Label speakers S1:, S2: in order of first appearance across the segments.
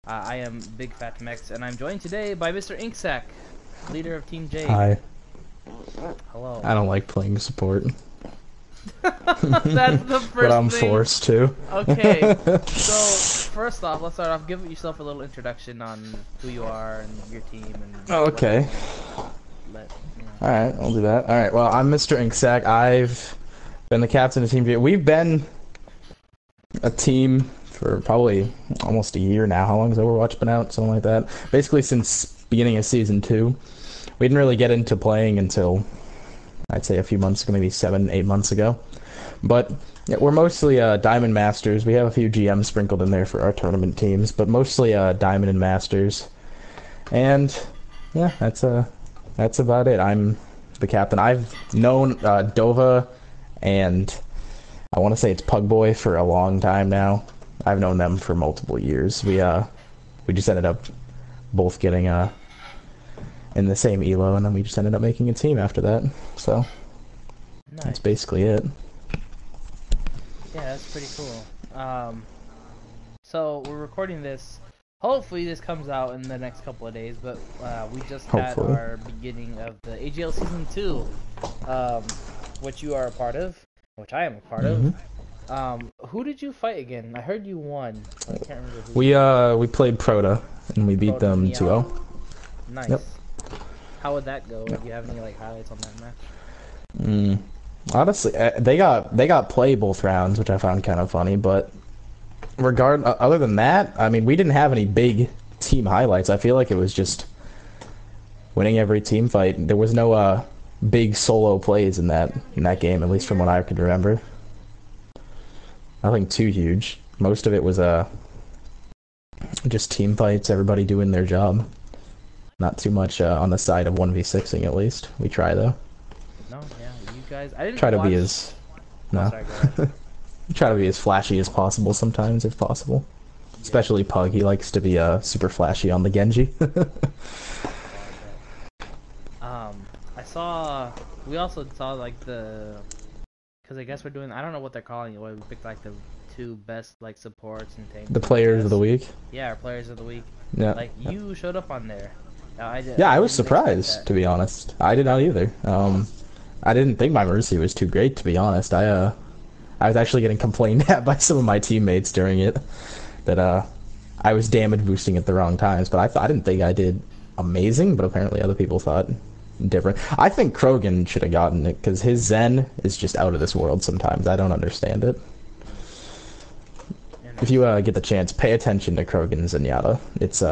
S1: I am Bigphatmex, and I'm joined today by Mr. InkSack, leader of Team J.
S2: Hi.
S1: Hello.
S2: I don't like playing support,
S1: That's the
S2: but
S1: first
S2: I'm
S1: thing.
S2: forced to.
S1: Okay, so first off, let's start off. Give yourself a little introduction on who you are and your team and what you
S2: Okay.
S1: want to let.
S2: Alright, I'll do that. Alright, well, I'm Mr. InkSack. I've been the captain of Team J. We've been a team for probably almost a year now. How long has Overwatch been out? Something like that. Basically since beginning of Season 2. We didn't really get into playing until, I'd say, a few months ago, maybe 7, 8 months ago. But yeah, we're mostly Diamond Masters. We have a few GMs sprinkled in there for our tournament teams, but mostly Diamond and Masters. And yeah, that's about it. I'm the captain. I've known Dova and I want to say it's Pugboy for a long time now. I've known them for multiple years. We just ended up both getting in the same elo, and then we just ended up making a team after that. So
S1: Nice.
S2: that's basically it.
S1: Yeah, that's pretty cool. So we're recording this. Hopefully this comes out in the next couple of days, but we just had
S2: Hopefully.
S1: our beginning of the AGL Season 2, which you are a part of, which I am a part of. Who did you fight again? I heard you won. I can't remember who.
S2: We played Proto, and we beat
S1: Proto
S2: them
S1: Neon?
S2: 2-0.
S1: Nice.
S2: Yep.
S1: How would that go? Do you have any highlights on that match?
S2: Honestly, they got play both rounds, which I found kind of funny. But other than that, I mean, we didn't have any big team highlights. I feel like it was just winning every team fight. There was no big solo plays in that game, at least from what I could remember. Nothing too huge. Most of it was just team fights, everybody doing their job. Not too much on the side of 1v6ing, at least. We try, though.
S1: No, yeah, you guys. I didn't
S2: Try to
S1: watch...
S2: be as... No.
S1: Oh, sorry, go ahead.
S2: Try to be as flashy as possible sometimes, if possible.
S1: Yeah.
S2: Especially Pug, he likes to be super flashy on the Genji.
S1: I saw... We also saw, because I guess we're doing... I don't know what they're calling it. We picked, the two best, supports and tanks.
S2: The players of the week.
S1: Yeah, our players of the week.
S2: Yeah.
S1: You showed up on there.
S2: I was surprised, to be honest. I did not either. I didn't think my Mercy was too great, to be honest. I was actually getting complained at by some of my teammates during it that I was damage boosting at the wrong times, but I didn't think I did amazing, but apparently other people thought different. I think Krogan should have gotten it, because his Zen is just out of this world sometimes. I don't understand it. If you get the chance, pay attention to Krogan's Zenyatta. It's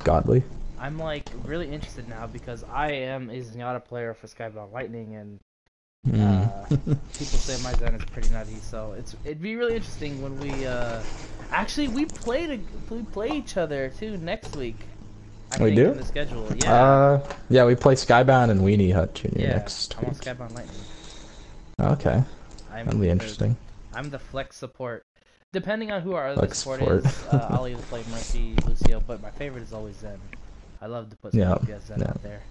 S2: godly.
S1: I'm really interested now because I am a Zenyatta player for Skybound Lightning, and people say my Zen is pretty nutty. So it'd be really interesting when we actually we play each other too next week.
S2: We do?
S1: In the schedule, yeah.
S2: Yeah, we play Skybound and Weenie Hut Jr. next
S1: I'm on
S2: week.
S1: Skybound Lightning.
S2: Okay, that'll be interesting.
S1: I'm the flex support. Depending on who our other
S2: Flex
S1: support
S2: support.
S1: is, I'll either play Mercy, Lucio, but my favorite is always Zen. I love to put some DPS Zen out there.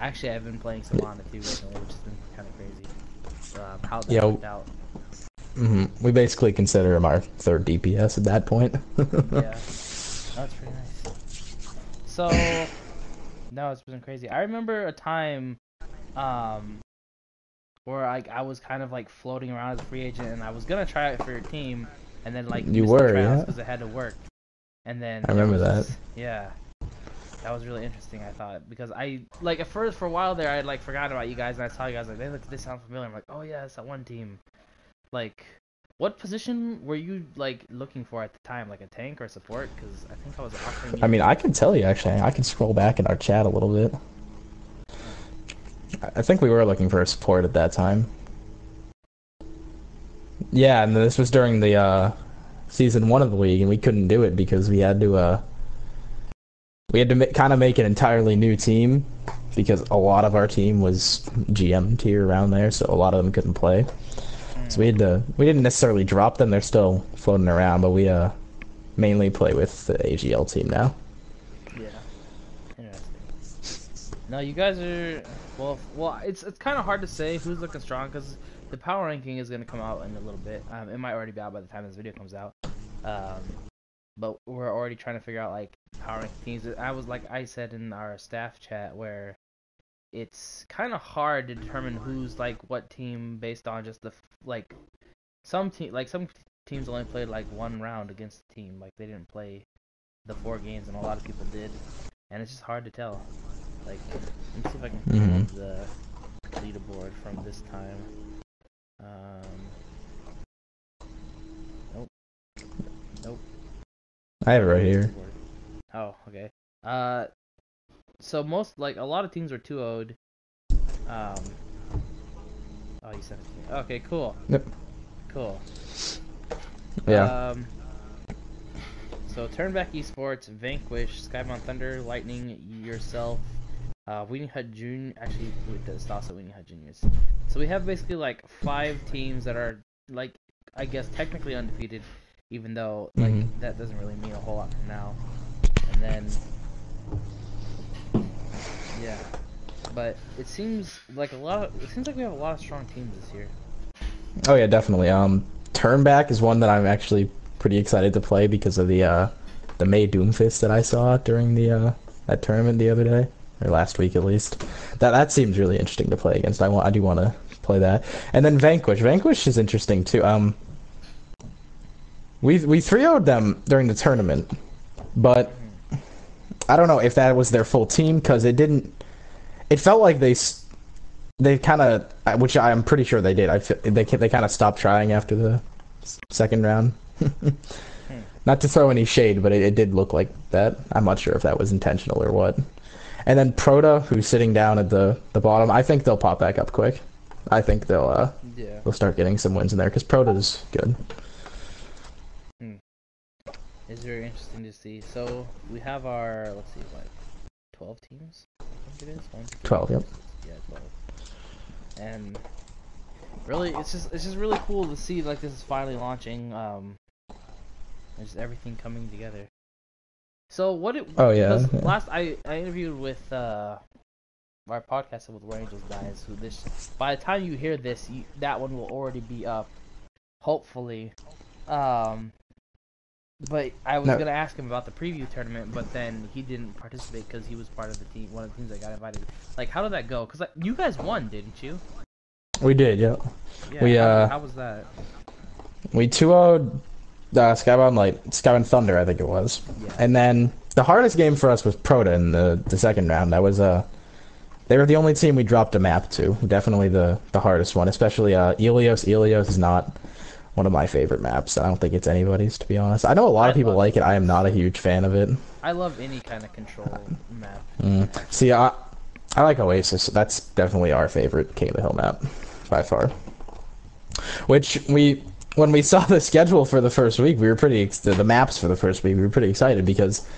S1: Actually, I've been playing Solana too recently, which has been kind of crazy. How that worked out.
S2: We basically consider him our third DPS at that point.
S1: Yeah, that's pretty nice. So, no, it's been crazy. I remember a time, where I was kind of floating around as a free agent, and I was gonna try out for your team, and then
S2: you were, yeah,
S1: because it had to work, and then
S2: I remember that.
S1: Yeah, that was really interesting. I thought because I at first for a while there I forgot about you guys, and I saw you guys they sound familiar. I'm like, oh yeah, it's that one team. What position were you looking for at the time? A tank or support? Because I think I was offering you...
S2: I mean, I can tell you actually. I can scroll back in our chat a little bit. I think we were looking for a support at that time. Yeah, and this was during the season 1 of the league, and we couldn't do it because we had to kind of make an entirely new team because a lot of our team was GM tier around there, so a lot of them couldn't play. So we didn't necessarily drop them; they're still floating around, but we mainly play with the AGL team now.
S1: Yeah, interesting. No, you guys are well. It's kind of hard to say who's looking strong because the power ranking is gonna come out in a little bit. It might already be out by the time this video comes out. But we're already trying to figure out like power ranking teams. I said in our staff chat where it's kind of hard to determine who's like what team based on just the like some teams only played like one round against the team, like they didn't play the 4 games, and a lot of people did, and it's just hard to tell. Like, let me see if I can pull up the leaderboard from this time. Nope.
S2: I have it right here.
S1: Oh, okay. So a lot of teams were 2-0'd. Oh, you sent it to me. Okay, cool.
S2: Yep.
S1: Cool.
S2: Yeah.
S1: So Turnback Esports, Vanquish, Skybound Thunder, Lightning, yourself, Weenie Hut Junior. Actually, it's also Weenie Hut Juniors. So we have basically like 5 teams that are like, I guess technically undefeated, even though like that doesn't really mean a whole lot from now. And then, yeah, but it seems like we have a lot of strong teams this year.
S2: Oh yeah, definitely. Turnback is one that I'm actually pretty excited to play because of the May Doomfist that I saw during the that tournament the other day, or last week at least. That seems really interesting to play against. I do want to play that. And then Vanquish is interesting too. We 3-0'd them during the tournament, but I don't know if that was their full team, because it felt like they kind of, which I'm pretty sure they did. They kind of stopped trying after the second round. Not to throw any shade, but it did look like that. I'm not sure if that was intentional or what. And then Proto, who's sitting down at the bottom, I think they'll pop back up quick. I think they'll start getting some wins in there, because Proto's good.
S1: It's very interesting to see. So we have our, let's see, what, 12 teams? I think it is. 1, 2, 3,
S2: 12, yep.
S1: Yeah, 12. And really, it's just really cool to see like this is finally launching. Just everything coming together. So last I interviewed with our podcast with War Angels guys. Who by the time you hear this, that one will already be up, hopefully. But I was gonna ask him about the preview tournament, but then he didn't participate because he was part of the team, one of the teams that got invited. Like, how did that go? Because you guys won, didn't you?
S2: We did, yeah.
S1: How was that?
S2: We 2-0'd Skybound Thunder, I think it was. Yeah. And then the hardest game for us was Proto in the second round. That was they were the only team we dropped a map to. Definitely the hardest one, especially Ilios. Ilios is not one of my favorite maps. I don't think it's anybody's, to be honest. I know a lot of people like it. I am not a huge fan of it.
S1: I love any kind of control map.
S2: See, I like Oasis. That's definitely our favorite King of the Hill map, by far. Which when we saw the schedule for the first week, we were the maps for the first week, we were pretty excited because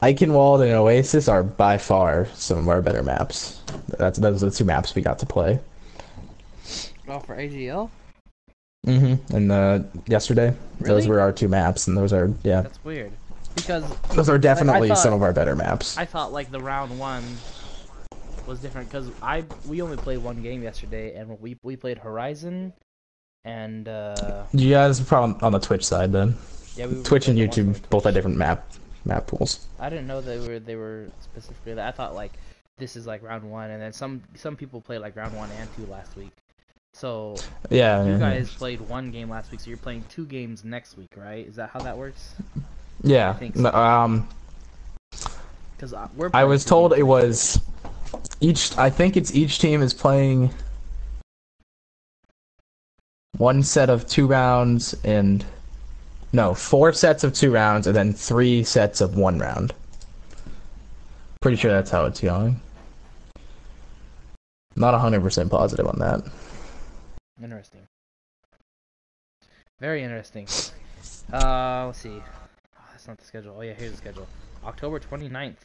S2: Eichenwald and Oasis are by far some of our better maps. Those are the 2 maps we got to play.
S1: Oh, for AGL?
S2: And yesterday,
S1: really?
S2: Those were our 2 maps, and those are
S1: That's weird, because
S2: those are definitely some of our better maps.
S1: I thought like the round 1 was different because we only played 1 game yesterday, and we played Horizon, and
S2: you guys were probably on the Twitch side then.
S1: Yeah,
S2: Twitch and YouTube both had different map pools.
S1: I didn't know they were specifically that. I thought like this is like round 1, and then some people played like round 1 and 2 last week. So you guys played 1 game last week, so you're playing 2 games next week, right? Is that how that works?
S2: Yeah.
S1: I think so. Because
S2: I was told it was I think it's each team is playing 1 set of 2 rounds and 4 sets of 2 rounds and then 3 sets of 1 round. Pretty sure that's how it's going. Not 100% positive on that.
S1: Interesting. Very interesting. Let's see. Oh, that's not the schedule. Oh yeah, here's the schedule. October 29th.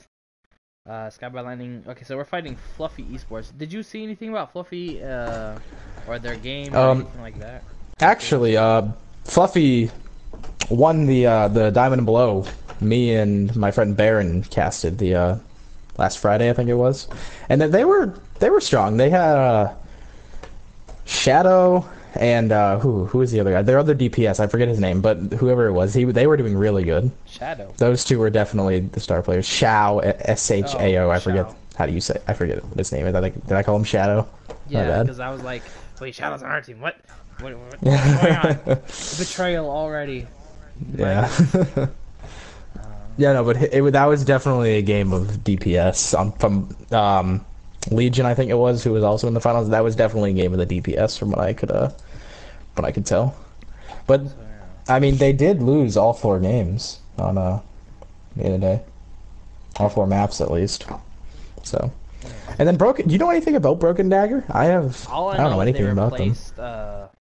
S1: Sky by Lightning. Okay, so we're fighting Fluffy Esports. Did you see anything about Fluffy or their game or anything like that?
S2: Actually, Fluffy won the Diamond and Below. Me and my friend Baron casted the last Friday, I think it was, and they were strong. They had Shadow and who is the other guy? Their other DPS, I forget his name, but whoever it was, they were doing really good.
S1: Shadow.
S2: Those two were definitely the star players. Shao, Shao, I forget
S1: Shao.
S2: how do you say. I forget what his name is. Did I call him Shadow?
S1: Yeah, because I was like, wait, Shadow's on our team. What's going on? Betrayal already.
S2: Yeah. Yeah, no, but that was definitely a game of DPS. From Legion, I think it was, who was also in the finals. That was definitely a game of the DPS from what I could tell. But I mean, they did lose all 4 games on the other day, all 4 maps at least. So, and then Broken. Do you know anything about Broken Dagger? I don't know anything about them.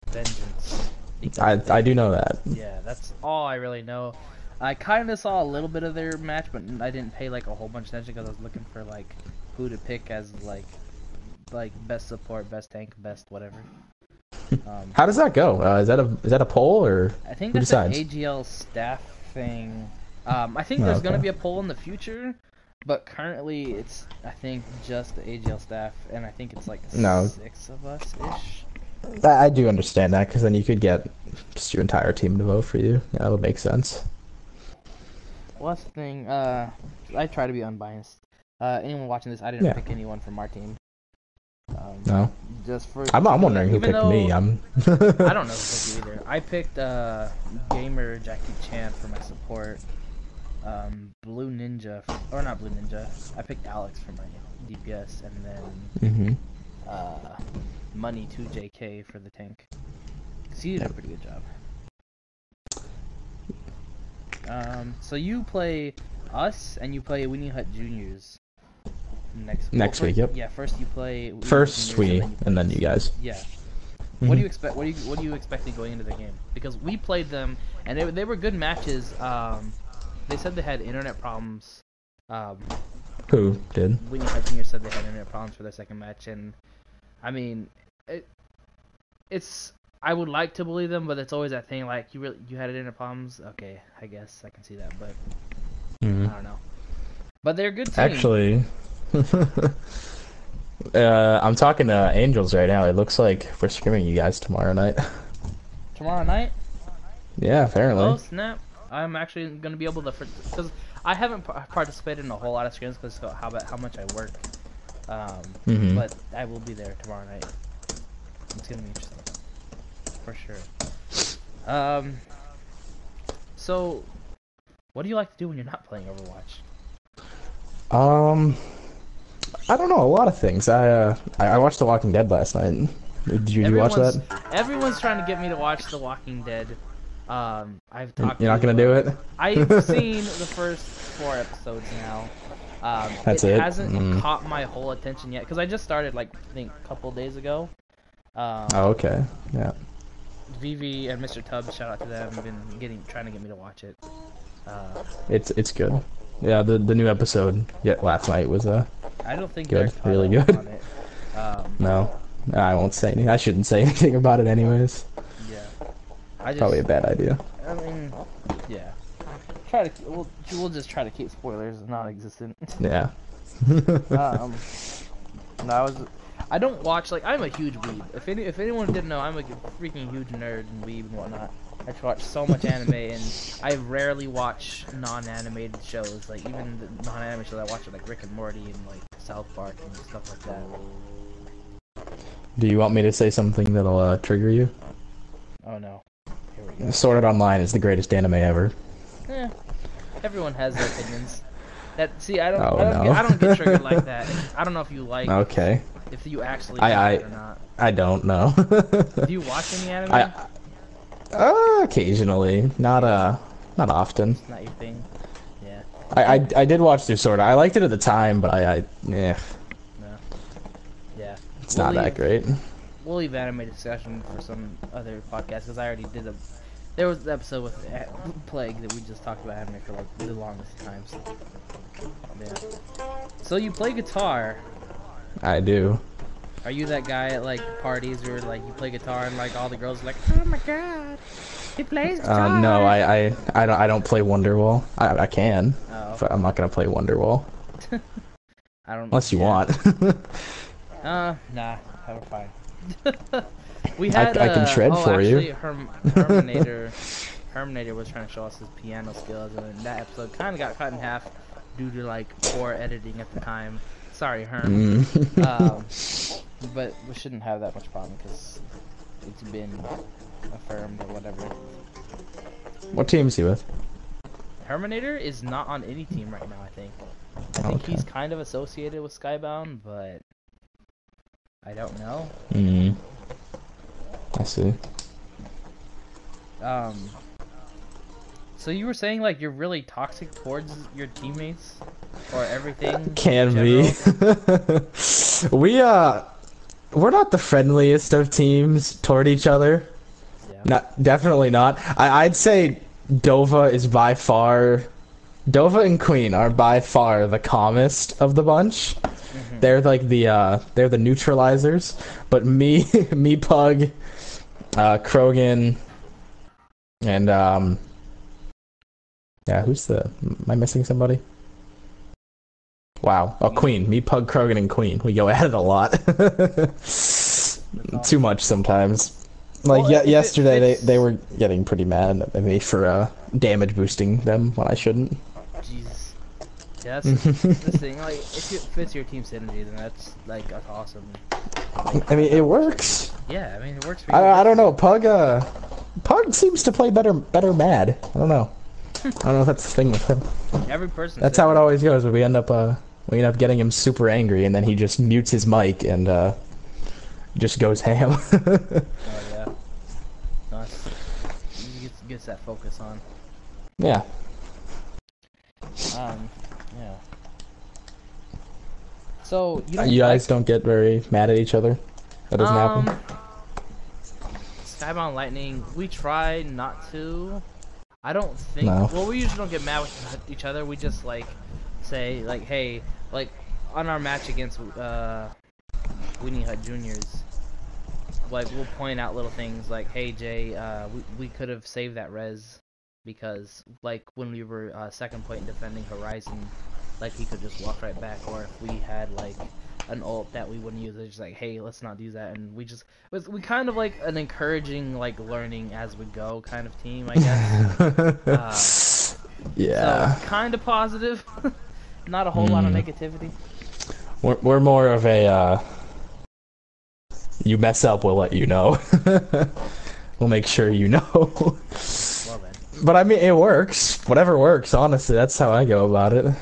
S1: Vengeance.
S2: I do know that.
S1: Yeah, that's all I really know. I kind of saw a little bit of their match, but I didn't pay like a whole bunch of attention because I was looking for like who to pick as like best support, best tank, best whatever.
S2: How does that go? Is that a poll or
S1: I think
S2: who
S1: that's
S2: decides?
S1: an AGL staff thing. I think there's gonna be a poll in the future, but currently it's I think just the AGL staff, and I think it's like 6 of us ish.
S2: I do understand that because then you could get just your entire team to vote for you. Yeah, that would make sense.
S1: Well, that's the thing. I try to be unbiased. Anyone watching this, I didn't pick anyone from our team.
S2: No.
S1: Just for
S2: I'm wondering who picked me.
S1: I don't know who picked you either. I picked Gamer Jackie Chan for my support. Blue Ninja, or not Blue Ninja. I picked Alex for my DPS, and then Money 2JK for the tank. Cause he did a pretty good job. So you play us, and you play Winnie Hut Juniors next
S2: week. Yep.
S1: Yeah, first you play.
S2: First we, and then you guys.
S1: Yeah. What do you expect? What do you expecting going into the game? Because we played them, and they were good matches. They said they had internet problems.
S2: Who did?
S1: Winnie Hut Juniors said they had internet problems for their second match, and I mean, it's. I would like to believe them, but it's always that thing like you had internet problems. Okay, I guess I can see that, but I don't know. But they're a good team.
S2: Actually, I'm talking to Angels right now. It looks like we're streaming you guys tomorrow night.
S1: Tomorrow night?
S2: Yeah, apparently.
S1: Oh snap! I'm actually gonna be able to because I haven't participated in a whole lot of streams because of how much I work. But I will be there tomorrow night. It's gonna be interesting. For sure. So, what do you like to do when you're not playing Overwatch?
S2: I don't know, a lot of things. I watched The Walking Dead last night. Did you watch that?
S1: Everyone's trying to get me to watch The Walking Dead. I've talked.
S2: You're not gonna do it?
S1: I've seen the first 4 episodes now.
S2: That's it.
S1: It hasn't caught my whole attention yet because I just started like I think a couple days ago.
S2: Oh, okay. Yeah.
S1: VV and Mr. Tubbs, shout out to them. Have been trying to get me to watch it.
S2: It's good. Yeah, the new episode last night was
S1: I don't think
S2: good, really good.
S1: On it.
S2: No, I won't say anything. I shouldn't say anything about it anyways.
S1: Yeah,
S2: probably a bad idea.
S1: I mean, yeah. We'll just try to keep spoilers non-existent.
S2: Yeah.
S1: No, I don't watch, like, I'm a huge weeb. If anyone didn't know, I'm a freaking huge nerd and weeb and whatnot. I watch so much anime, and I rarely watch non-animated shows. Like, even the non-animated shows I watch are like Rick and Morty and like South Park and stuff like that.
S2: Do you want me to say something that'll trigger you?
S1: Oh no. Here we go.
S2: Sword Art Online is the greatest anime ever.
S1: Everyone has their opinions. I don't get triggered like that. I don't know if you like.
S2: Okay.
S1: If you actually like it or not.
S2: I don't know.
S1: Do you watch any anime?
S2: Occasionally, not often.
S1: It's not your thing. Yeah.
S2: I did watch through Sword. I liked it at the time, but yeah.
S1: No. Yeah.
S2: It's not that great.
S1: We'll leave anime discussion for some other podcast because I already did there was an episode with Plague that we just talked about anime for like the longest times. Yeah. So you play guitar.
S2: I do.
S1: Are you that guy at like parties where like you play guitar and like all the girls are like, oh my god, he plays guitar?
S2: No, I don't play Wonderwall. I can, but I'm not gonna play Wonderwall.
S1: I don't.
S2: Unless you want.
S1: Nah, we're fine. We had
S2: I can shred for
S1: actually,
S2: you.
S1: Herminator was trying to show us his piano skills, and that episode kind of got cut in half due to like poor editing at the time. Sorry, Herm. But we shouldn't have that much problem because it's been affirmed or whatever.
S2: What team is he with?
S1: Herminator is not on any team right now, I think. I think he's kind of associated with Skybound, but I don't know.
S2: I see.
S1: So you were saying like you're really toxic towards your teammates or everything?
S2: Can be. We're not the friendliest of teams toward each other.
S1: Yeah.
S2: Definitely not. I'd say Dova and Queen are by far the calmest of the bunch. They're like they're the neutralizers. But me, Pug, Krogan, and yeah, am I missing somebody? Wow. Oh, Queen. Me, Pug, Krogan, and Queen. We go at it a lot. Too much sometimes. Like,
S1: Well,
S2: yesterday, they were getting pretty mad at me for damage boosting them when I shouldn't.
S1: Jesus. Yeah, that's the thing. Like, if it fits your team synergy, then that's awesome.
S2: I mean, it works.
S1: Yeah, I mean, it works for you.
S2: I don't know. Pug seems to play better mad. I don't know. I don't know if that's the thing with him.
S1: Every person.
S2: That's how it always goes. We end up getting him super angry, and then he just mutes his mic and just goes ham.
S1: Oh yeah. Nice. He gets that focus on.
S2: Yeah.
S1: Yeah. So
S2: you guys don't get very mad at each other? That doesn't happen?
S1: Skybound Lightning, we try not to. I don't think.
S2: No.
S1: Well, we usually don't get mad with each other. We just say hey, on our match against Weenie Hut Juniors, we'll point out little things like, hey Jay, we could have saved that res because when we were second point defending Horizon, he could just walk right back, or if we had an ult that we wouldn't use, it's just hey, let's not use that, and we kind of an encouraging learning as we go kind of team, I guess.
S2: Yeah.
S1: So kind of positive, not a whole lot of negativity.
S2: We're more of a you mess up, we'll let you know. We'll make sure you know.
S1: Well then.
S2: But I mean, it works. Whatever works, honestly, that's how I go about it.
S1: No,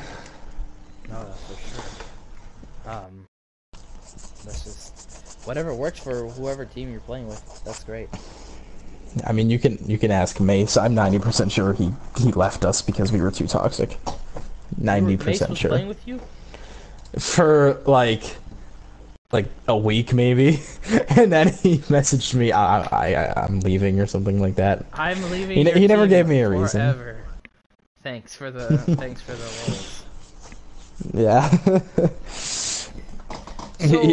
S1: that's for sure. That's just whatever works for whoever team you're playing with. That's great.
S2: I mean, you can ask Mace. I'm 90% sure he left us because we were too toxic. 90%
S1: Mace was
S2: sure.
S1: Playing with you?
S2: For like a week maybe, and then he messaged me, I'm leaving or something like that.
S1: I'm leaving.
S2: He never gave me a reason.
S1: Forever. Thanks for the rolls.
S2: Yeah.
S1: So,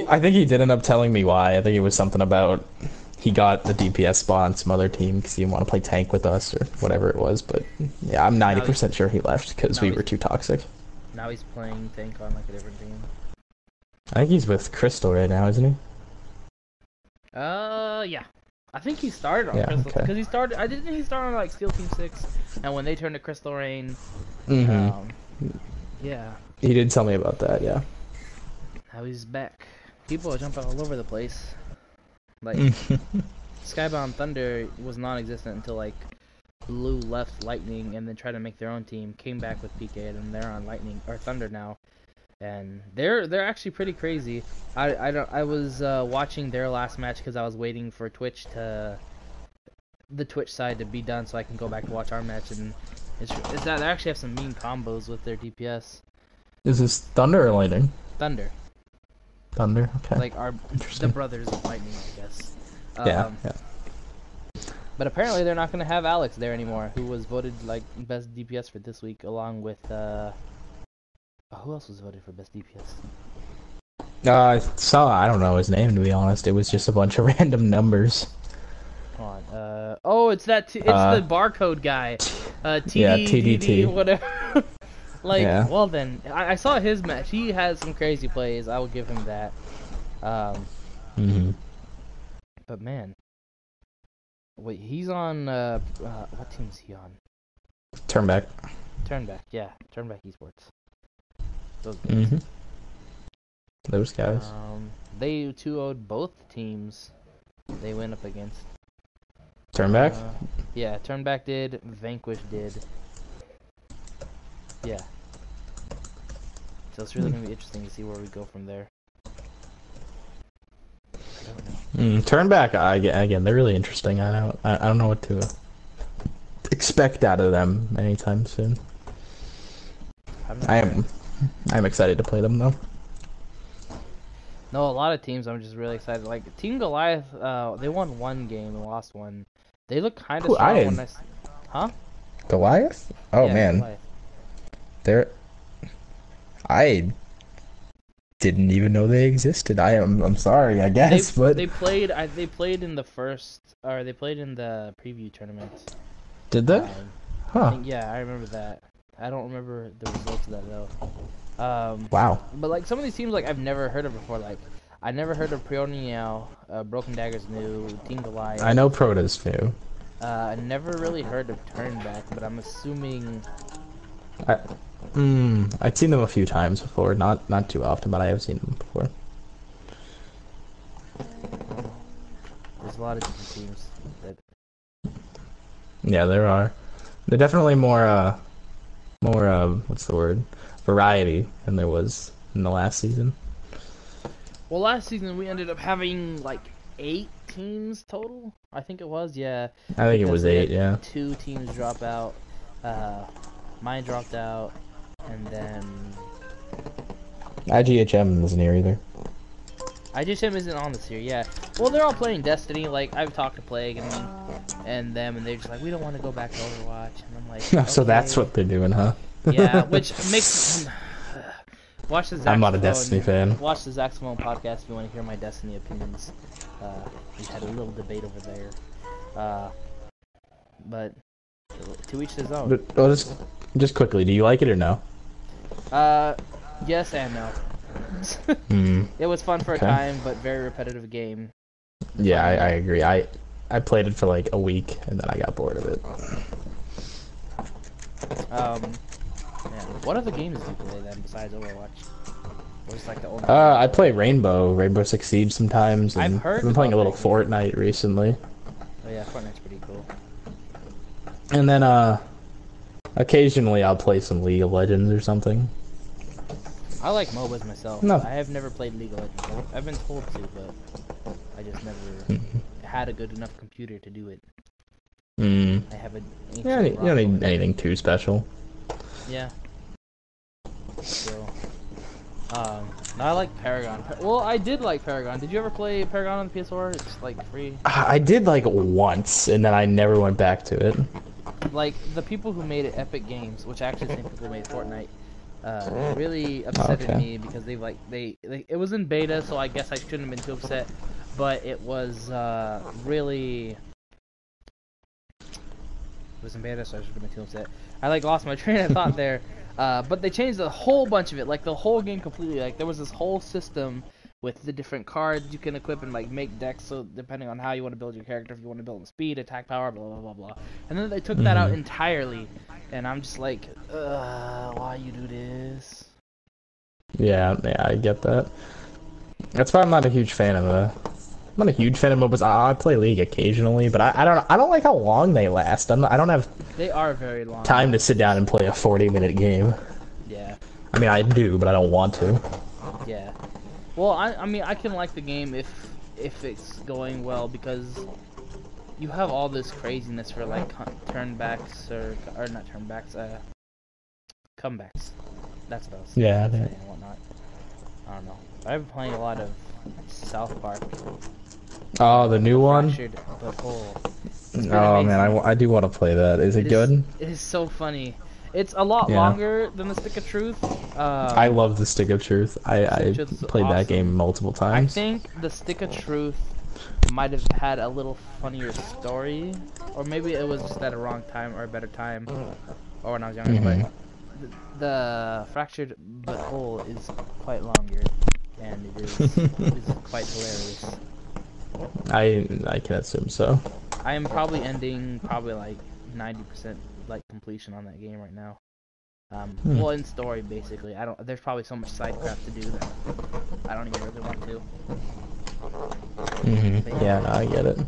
S2: I think he did end up telling me why. I think it was something about he got the DPS spot on some other team because he didn't want to play tank with us or whatever it was. But yeah, I'm 90% sure he left because we were too toxic.
S1: Now he's playing tank on a different team.
S2: I think he's with Crystal right now, isn't he?
S1: Yeah. I think he started on Crystal because he started. Didn't he start on Steel Team 6? And when they turned to Crystal Rain, yeah.
S2: He did tell me about that. Yeah.
S1: Now he's back. People are jumping all over the place. Skybound Thunder was non-existent until Blue left Lightning and then tried to make their own team. Came back with PK and they're on Lightning or Thunder now. And they're actually pretty crazy. I was watching their last match because I was waiting for the Twitch side to be done so I can go back and watch our match, and it's that they actually have some mean combos with their DPS.
S2: Is this Thunder or Lightning?
S1: Thunder.
S2: Thunder. Okay.
S1: The brothers of Lightning, I guess.
S2: Yeah.
S1: But apparently they're not gonna have Alex there anymore, who was voted best DPS for this week, along with who else was voted for best DPS?
S2: I don't know his name, to be honest. It was just a bunch of random numbers.
S1: Come on. It's it's the barcode guy.
S2: TDT.
S1: Whatever. Well then, I saw his match. He has some crazy plays. I will give him that. But man, wait, he's on what team is he on?
S2: Turnback.
S1: Turnback, yeah, Turnback Esports. Those guys.
S2: Those guys.
S1: They 2-0'd both teams they went up against.
S2: Turnback?
S1: Yeah, Turnback did, Vanquish did. Yeah. So it's really gonna be interesting to see where we go from there. I don't know.
S2: Turnback, again, they're really interesting. I don't know what to expect out of them anytime soon. I'm excited to play them though.
S1: No, a lot of teams I'm just really excited. Like Team Goliath, they won one game and lost one. They look kind of strong when Huh?
S2: Goliath? Oh
S1: yeah,
S2: man.
S1: Goliath.
S2: I didn't even know they existed. I'm sorry, I guess, but
S1: they played in the they played in the preview tournament.
S2: Did they?
S1: Huh. Yeah, I remember that. I don't remember the results of that though.
S2: Wow.
S1: But like some of these teams, like I've never heard of before. Like I never heard of Preoniao, Broken Dagger's new, Team Goliath.
S2: I know Prota's new.
S1: I never really heard of Turnback, but I'm assuming.
S2: I've seen them a few times before, not too often, but I have seen them before.
S1: There's a lot of different teams that.
S2: Yeah, there are. They're definitely more what's the word? Variety than there was in the last season.
S1: Well, last season we ended up having like 8 teams total. I think it was, yeah.
S2: I think it was 8, yeah.
S1: 2 teams drop out. Mine dropped out, and then
S2: IGHM isn't here either.
S1: IGHM isn't on this year, yeah. Well, they're all playing Destiny. Like I've talked to Plague and them, and they're just like, we don't want to go back to Overwatch, and I'm like, okay.
S2: So that's what they're doing, huh?
S1: Yeah, which makes. Watch the
S2: I'm not a Destiny fan.
S1: Watch the Zach Simone podcast if you want to hear my Destiny opinions. We had a little debate over there. But to each his own.
S2: Well, just quickly, do you like it or no?
S1: Yes and no. It was fun for a time, but very repetitive game.
S2: Yeah, I agree. I played it for like a week and then I got bored of it.
S1: Man, what other games do you play then besides Overwatch? What's like the only
S2: I play Rainbow Six Siege sometimes. And
S1: I've
S2: been playing a little Fortnite recently.
S1: Oh yeah, Fortnite's pretty cool.
S2: And then occasionally I'll play some League of Legends or something.
S1: I like MOBAs myself.
S2: No.
S1: I have never played League of Legends. I've been told to, but I just never had a good enough computer to do it. I have a.
S2: Yeah, you don't need anything too special.
S1: Yeah. So, I like Paragon. Well, I did like Paragon. Did you ever play Paragon on the PS4? It's like free.
S2: I did like once, and then I never went back to it.
S1: Like the people who made it, Epic Games, which actually the same people who made Fortnite, really upsetted me because it was in beta, so I guess I shouldn't have been too upset. But it was really. It was in beta, so I should have been too upset. I like lost my train of thought there. But they changed a whole bunch of it, like the whole game completely. Like there was this whole system with the different cards you can equip and like make decks. So depending on how you want to build your character, if you want to build in speed, attack power, blah blah blah blah. And then they took that out entirely, and I'm just like, why you do this? Yeah,
S2: I get that. That's why I'm not a huge fan of I'm not a huge fan of MOBAs. I play League occasionally, but I don't like how long they last. I don't have.
S1: They are very long.
S2: Time to sit down and play a 40-minute game.
S1: Yeah.
S2: I mean, I do, but I don't want to.
S1: Yeah. Well, I mean, I can like the game if it's going well because you have all this craziness for like turnbacks or not turnbacks, comebacks. That's what I was saying and whatnot. I don't know. I've been playing a lot of South Park.
S2: Oh, the new one?
S1: Oh
S2: man, I do want to play that. Is it good?
S1: It is so funny. It's a lot longer than the Stick of Truth.
S2: I love the Stick of Truth. I played that game multiple times.
S1: I think the Stick of Truth might have had a little funnier story, or maybe it was just at a wrong time or a better time, or when I was younger. But the Fractured But Whole is quite longer, and it is quite hilarious.
S2: I can assume so.
S1: I am probably ending like 90% like completion on that game right now. Well, in story basically. There's probably so much side crap to do that I don't even really want to.
S2: Yeah, no, I get it.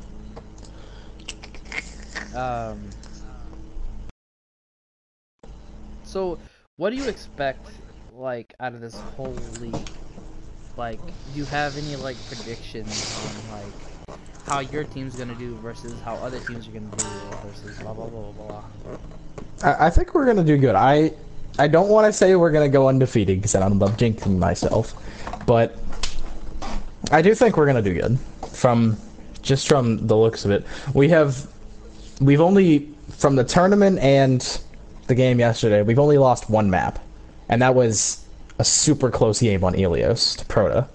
S1: So what do you expect like out of this whole league? Like, do you have any like predictions on like how your team's gonna do versus how other teams are gonna do versus blah blah blah blah blah?
S2: I think we're gonna do good. I don't want to say we're gonna go undefeated because I don't love jinxing myself, but I do think we're gonna do good. From the looks of it, we've only from the tournament and the game yesterday, we've only lost one map, and that was a super close game on Helios to Proto.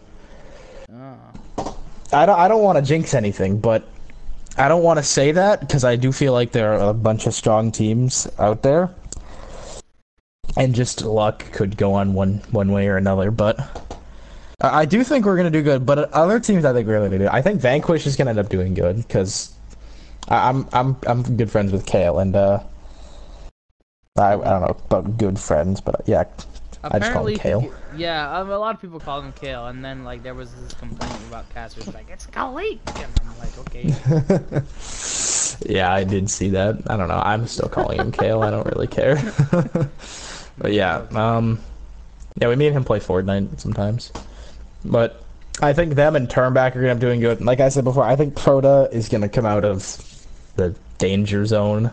S2: I don't want to jinx anything, but I don't want to say that because I do feel like there are a bunch of strong teams out there, and just luck could go on one way or another. But I do think we're gonna do good. But other teams, I think we're gonna do. I think Vanquish is gonna end up doing good because I'm good friends with Kale, and I don't know about good friends, but yeah.
S1: Apparently,
S2: I just call him Kale.
S1: Yeah, a lot of people call him Kale, and then like there was this complaint about Casper's like it's Kalik, and I'm like, okay.
S2: Yeah, I did see that. I don't know. I'm still calling him Kale. I don't really care. But yeah, yeah, we made him play Fortnite sometimes. But I think them and Turnback are gonna be doing good. Like I said before, I think Proto is gonna come out of the danger zone,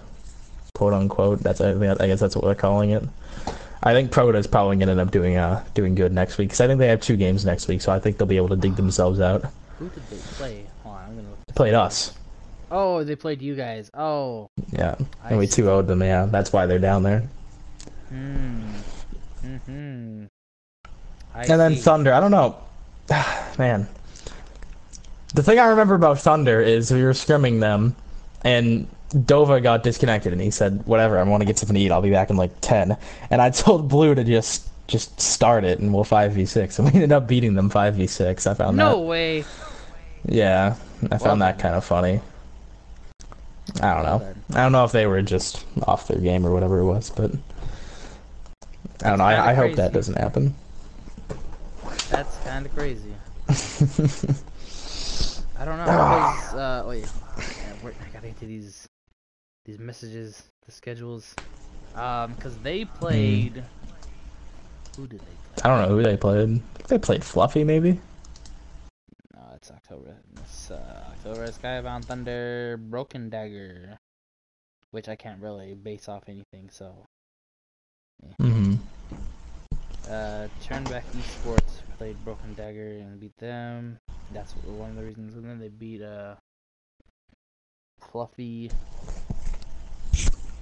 S2: quote unquote. I guess that's what we're calling it. I think Proto is probably going to end up doing good next week because I think they have 2 games next week, so I think they'll be able to dig themselves out.
S1: Who did they play? Hold on, I'm gonna look.
S2: They played us.
S1: Oh, they played you guys. Oh.
S2: Yeah, and we 2-0'd them. Yeah, that's why they're down there. And then Thunder. I don't know, man. The thing I remember about Thunder is we were scrimming them, and Dova got disconnected, and he said, whatever, I want to get something to eat, I'll be back in like 10. And I told Blue to just start it, and we'll 5v6. And we ended up beating them 5v6. I found that.
S1: No way.
S2: Yeah, I found that kind of funny. I don't know. I don't know if they were just off their game or whatever it was, but I don't know. I hope that doesn't happen.
S1: That's kind of crazy. I don't know, because, wait. I gotta get to these messages, the schedules, because they played. Who did they play?
S2: I don't know who they played. They played Fluffy, maybe.
S1: No, it's October. It's October. Skybound Thunder, Broken Dagger, which I can't really base off anything. So. Yeah. Turnback Esports played Broken Dagger and beat them. That's one of the reasons. And then they beat Fluffy.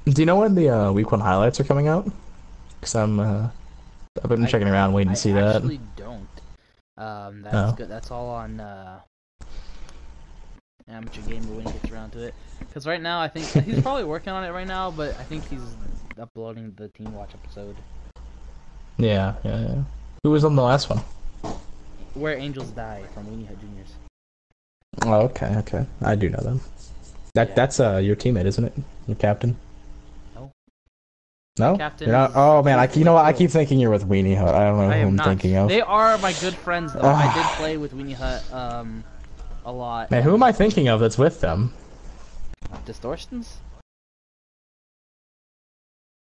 S2: Do you know when the week 1 highlights are coming out? Because I've been checking around waiting to see that.
S1: I actually don't. That's good. That's all on Amateur Gamer when he gets around to it. Because right now, I think he's probably working on it right now, but I think he's uploading the TeamWatch episode.
S2: Yeah. Who was on the last one?
S1: Where Angels Die from Weenie Hut Juniors.
S2: Oh, okay. I do know them. That's your teammate, isn't it? Your captain? No?
S1: Captain
S2: You're not? Oh man, you know what? I keep thinking you're with Weenie Hut. I don't know who I'm thinking of.
S1: They are my good friends though. I did play with Weenie Hut a lot.
S2: Man, who am I thinking of that's with them?
S1: Distortions?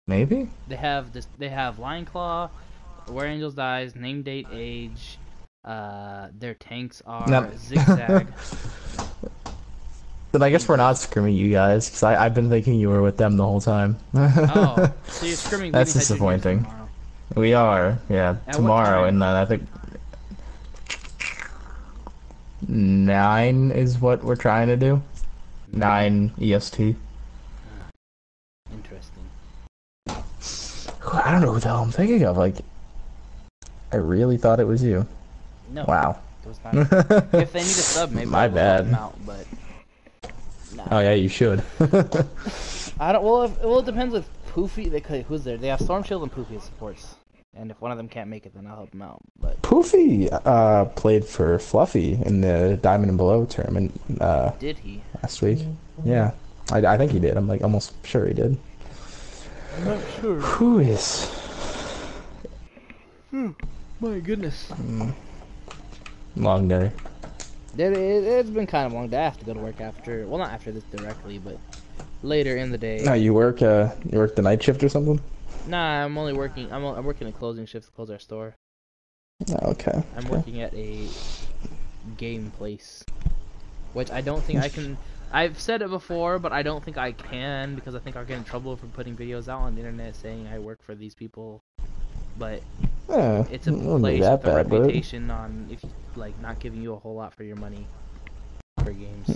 S2: Maybe?
S1: They have Lion Claw, Where Angels Dies, Name Date Age, their tanks are Zigzag.
S2: Then I guess we're not scrimming you guys, because I've been thinking you were with them the whole time.
S1: Oh, so you're scrimming.
S2: That's disappointing. We are, yeah, tomorrow, and I think 9 is what we're trying to do. 9 EST.
S1: Interesting.
S2: I don't know who the hell I'm thinking of. Like, I really thought it was you.
S1: No.
S2: Wow.
S1: It was not. If they need a sub, maybe
S2: my bad.
S1: Them out, but. Nah.
S2: Oh yeah, you should.
S1: I don't. Well, it depends if Poofy. Who's there? They have Storm Shield and Poofy as supports. And if one of them can't make it, then I'll help them out. But
S2: Poofy played for Fluffy in the Diamond and Below tournament
S1: did he?
S2: last week. Yeah, I think he did. I'm like almost sure he did.
S1: I'm not sure.
S2: Who is?
S1: My goodness.
S2: Long day.
S1: It's been kind of a long day. I have to go to work after. Well, not after this directly, but later in the day.
S2: No, you work the night shift or something?
S1: Nah, I'm only working. I'm working a closing shift to close our store.
S2: Oh, okay.
S1: I'm working at a game place, which I don't think I can. I've said it before, but I don't think I can because I think I'll get in trouble for putting videos out on the internet saying I work for these people. But it's a place with a reputation on if like not giving you a whole lot for your money for games.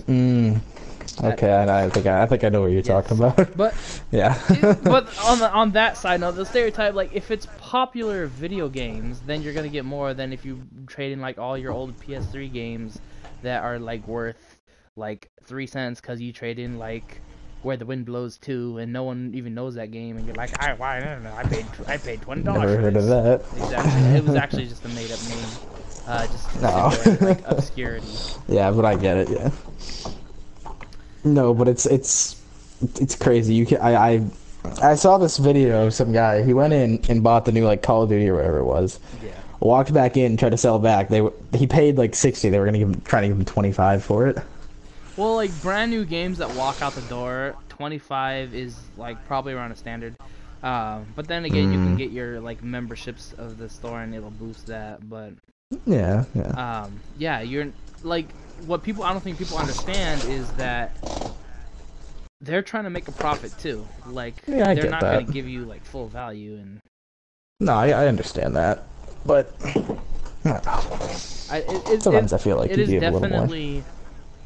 S2: Okay, I think I know what you're talking about.
S1: But
S2: yeah.
S1: But on that side note, the stereotype, like if it's popular video games, then you're gonna get more than if you trade in like all your old PS3 games that are like worth like 3 cents because you trade in like Where the Wind Blows 2 and no one even knows that game and you're like, I don't know, I paid $20
S2: Never
S1: for
S2: heard
S1: this.
S2: of that.
S1: Exactly. It was actually just a made up name. Just to simulate, like obscurity.
S2: Yeah, but I get it, yeah. No, but it's crazy. You can I saw this video of some guy. He went in and bought the new like Call of Duty or whatever it was.
S1: Yeah.
S2: Walked back in, tried to sell it back. He paid like 60. They were trying to give him 25 for it.
S1: Well, like brand new games that walk out the door, 25 is like probably around a standard. But then again, you can get your like memberships of the store and it'll boost that. But
S2: yeah.
S1: Yeah, you're like what people I don't think people understand is that they're trying to make a profit too. Like they're not going to give you like full value and.
S2: No, I understand that, but sometimes I feel like you give a little more.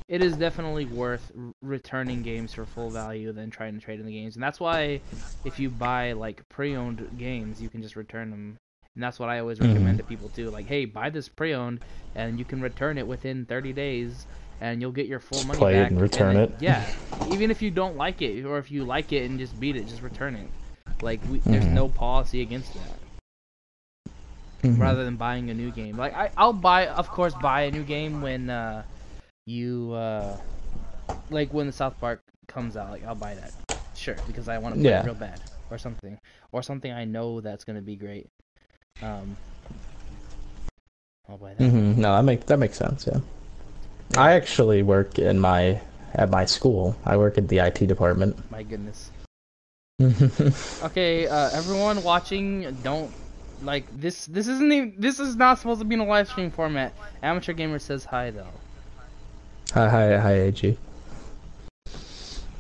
S1: It is definitely worth returning games for full value than trying to trade in the games, and that's why if you buy like pre-owned games, you can just return them. And that's what I always recommend to people too. Like, hey, buy this pre-owned, and you can return it within 30 days, and you'll get your full money
S2: play
S1: back.
S2: It and return it.
S1: Yeah, even if you don't like it, or if you like it and just beat it, just return it. Like, there's no policy against that. Rather than buying a new game, like I'll buy a new game when like when the South Park comes out, like I'll buy that, sure, because I want to play it real bad, or something I know that's gonna be great. I'll buy that.
S2: No, that makes sense. Yeah. I actually work at my school. I work at the IT department.
S1: My goodness. Okay, everyone watching, don't like this. This is not supposed to be in a live stream format. Amateur Gamer says hi though.
S2: Hi, AG.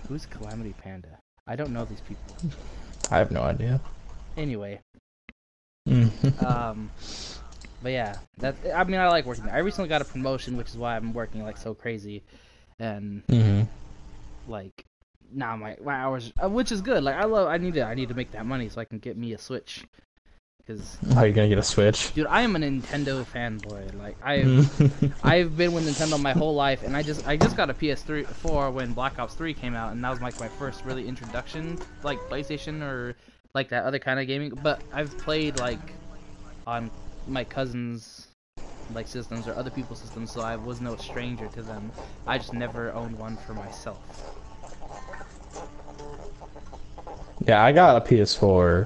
S1: Who's Calamity Panda? I don't know these people.
S2: I have no idea.
S1: Anyway. But yeah, I mean, I like working there. I recently got a promotion, which is why I'm working like so crazy, and like now my hours, which is good. Like I need to make that money so I can get me a Switch. Cause,
S2: how are you gonna get a Switch?
S1: Dude, I am a Nintendo fanboy. Like I've been with Nintendo my whole life, and I just got a PS4 when Black Ops 3 came out, and that was like my first really introduction, like PlayStation or like that other kind of gaming. But I've played like on my cousins' like systems or other people's systems, so I was no stranger to them. I just never owned one for myself.
S2: Yeah, I got a PS4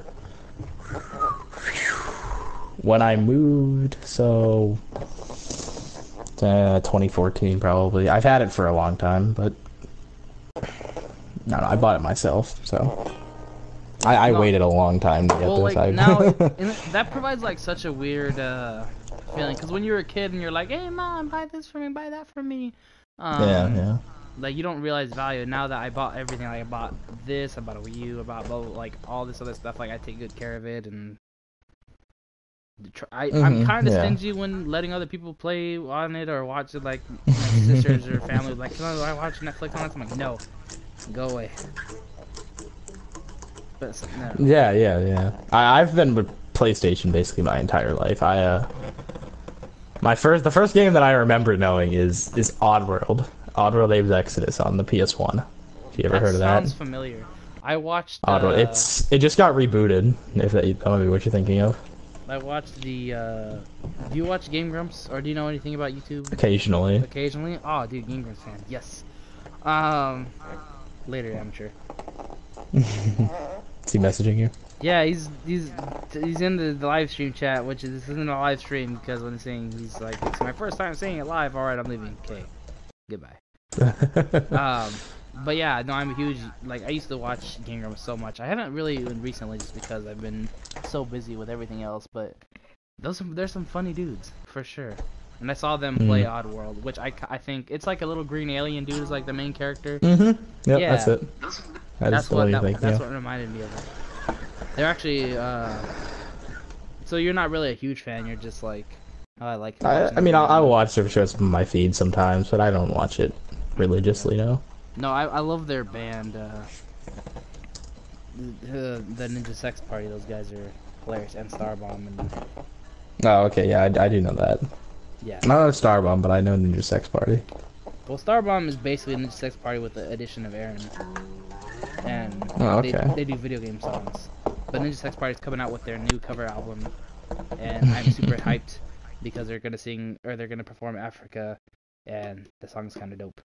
S2: when I moved, so 2014 probably. I've had it for a long time, but no, I bought it myself, so I waited a long time to get this.
S1: Like, now that provides like such a weird feeling, because when you were a kid and you're like, hey mom, buy this for me, buy that for me,
S2: yeah.
S1: Like you don't realize value. Now that I bought everything, like I bought this, I bought a Wii U, I bought like all this other stuff, like I take good care of it, and I'm kind of stingy when letting other people play on it or watch it, like my sisters or family, like, can I watch Netflix on it? I'm like, no, go away. But, no.
S2: Yeah. I've been with PlayStation basically my entire life. The first game that I remember knowing is Oddworld Abe's Exodus on the PS1. Have you ever heard of that?
S1: Sounds familiar. I watched
S2: Oddworld. It just got rebooted. If that might be what you're thinking of.
S1: I watched the. Do you watch Game Grumps, or do you know anything about YouTube?
S2: Occasionally.
S1: Occasionally. Oh, dude, Game Grumps fan. Yes. Later, amateur.
S2: Is he messaging you?
S1: Yeah, he's in the live stream chat, which is this isn't a live stream because when he's saying he's like, it's my first time saying it live. All right, I'm leaving. Okay, goodbye. But yeah, no, I'm a huge, like, I used to watch Game Grumps so much. I haven't really recently just because I've been so busy with everything else, but there's some funny dudes, for sure. And I saw them play Oddworld, which I think, it's like a little green alien dude is like the main character.
S2: Yep,
S1: yeah,
S2: that's it.
S1: That's what reminded me of it. They're actually, so you're not really a huge fan, you're just like, oh, I like
S2: I mean, I'll watch their shows on my feed sometimes, but I don't watch it religiously, no.
S1: No, I love their band, the Ninja Sex Party. Those guys are hilarious, and Starbomb. And
S2: oh, okay, yeah, I do know that.
S1: yeah,
S2: Not a Starbomb, but I know Ninja Sex Party.
S1: well, Starbomb is basically Ninja Sex Party with the addition of Aaron, and
S2: Oh, okay.
S1: they do video game songs. But Ninja Sex Party is coming out with their new cover album, and I'm super hyped because they're gonna sing, or they're gonna perform Africa, and the song's kind of dope.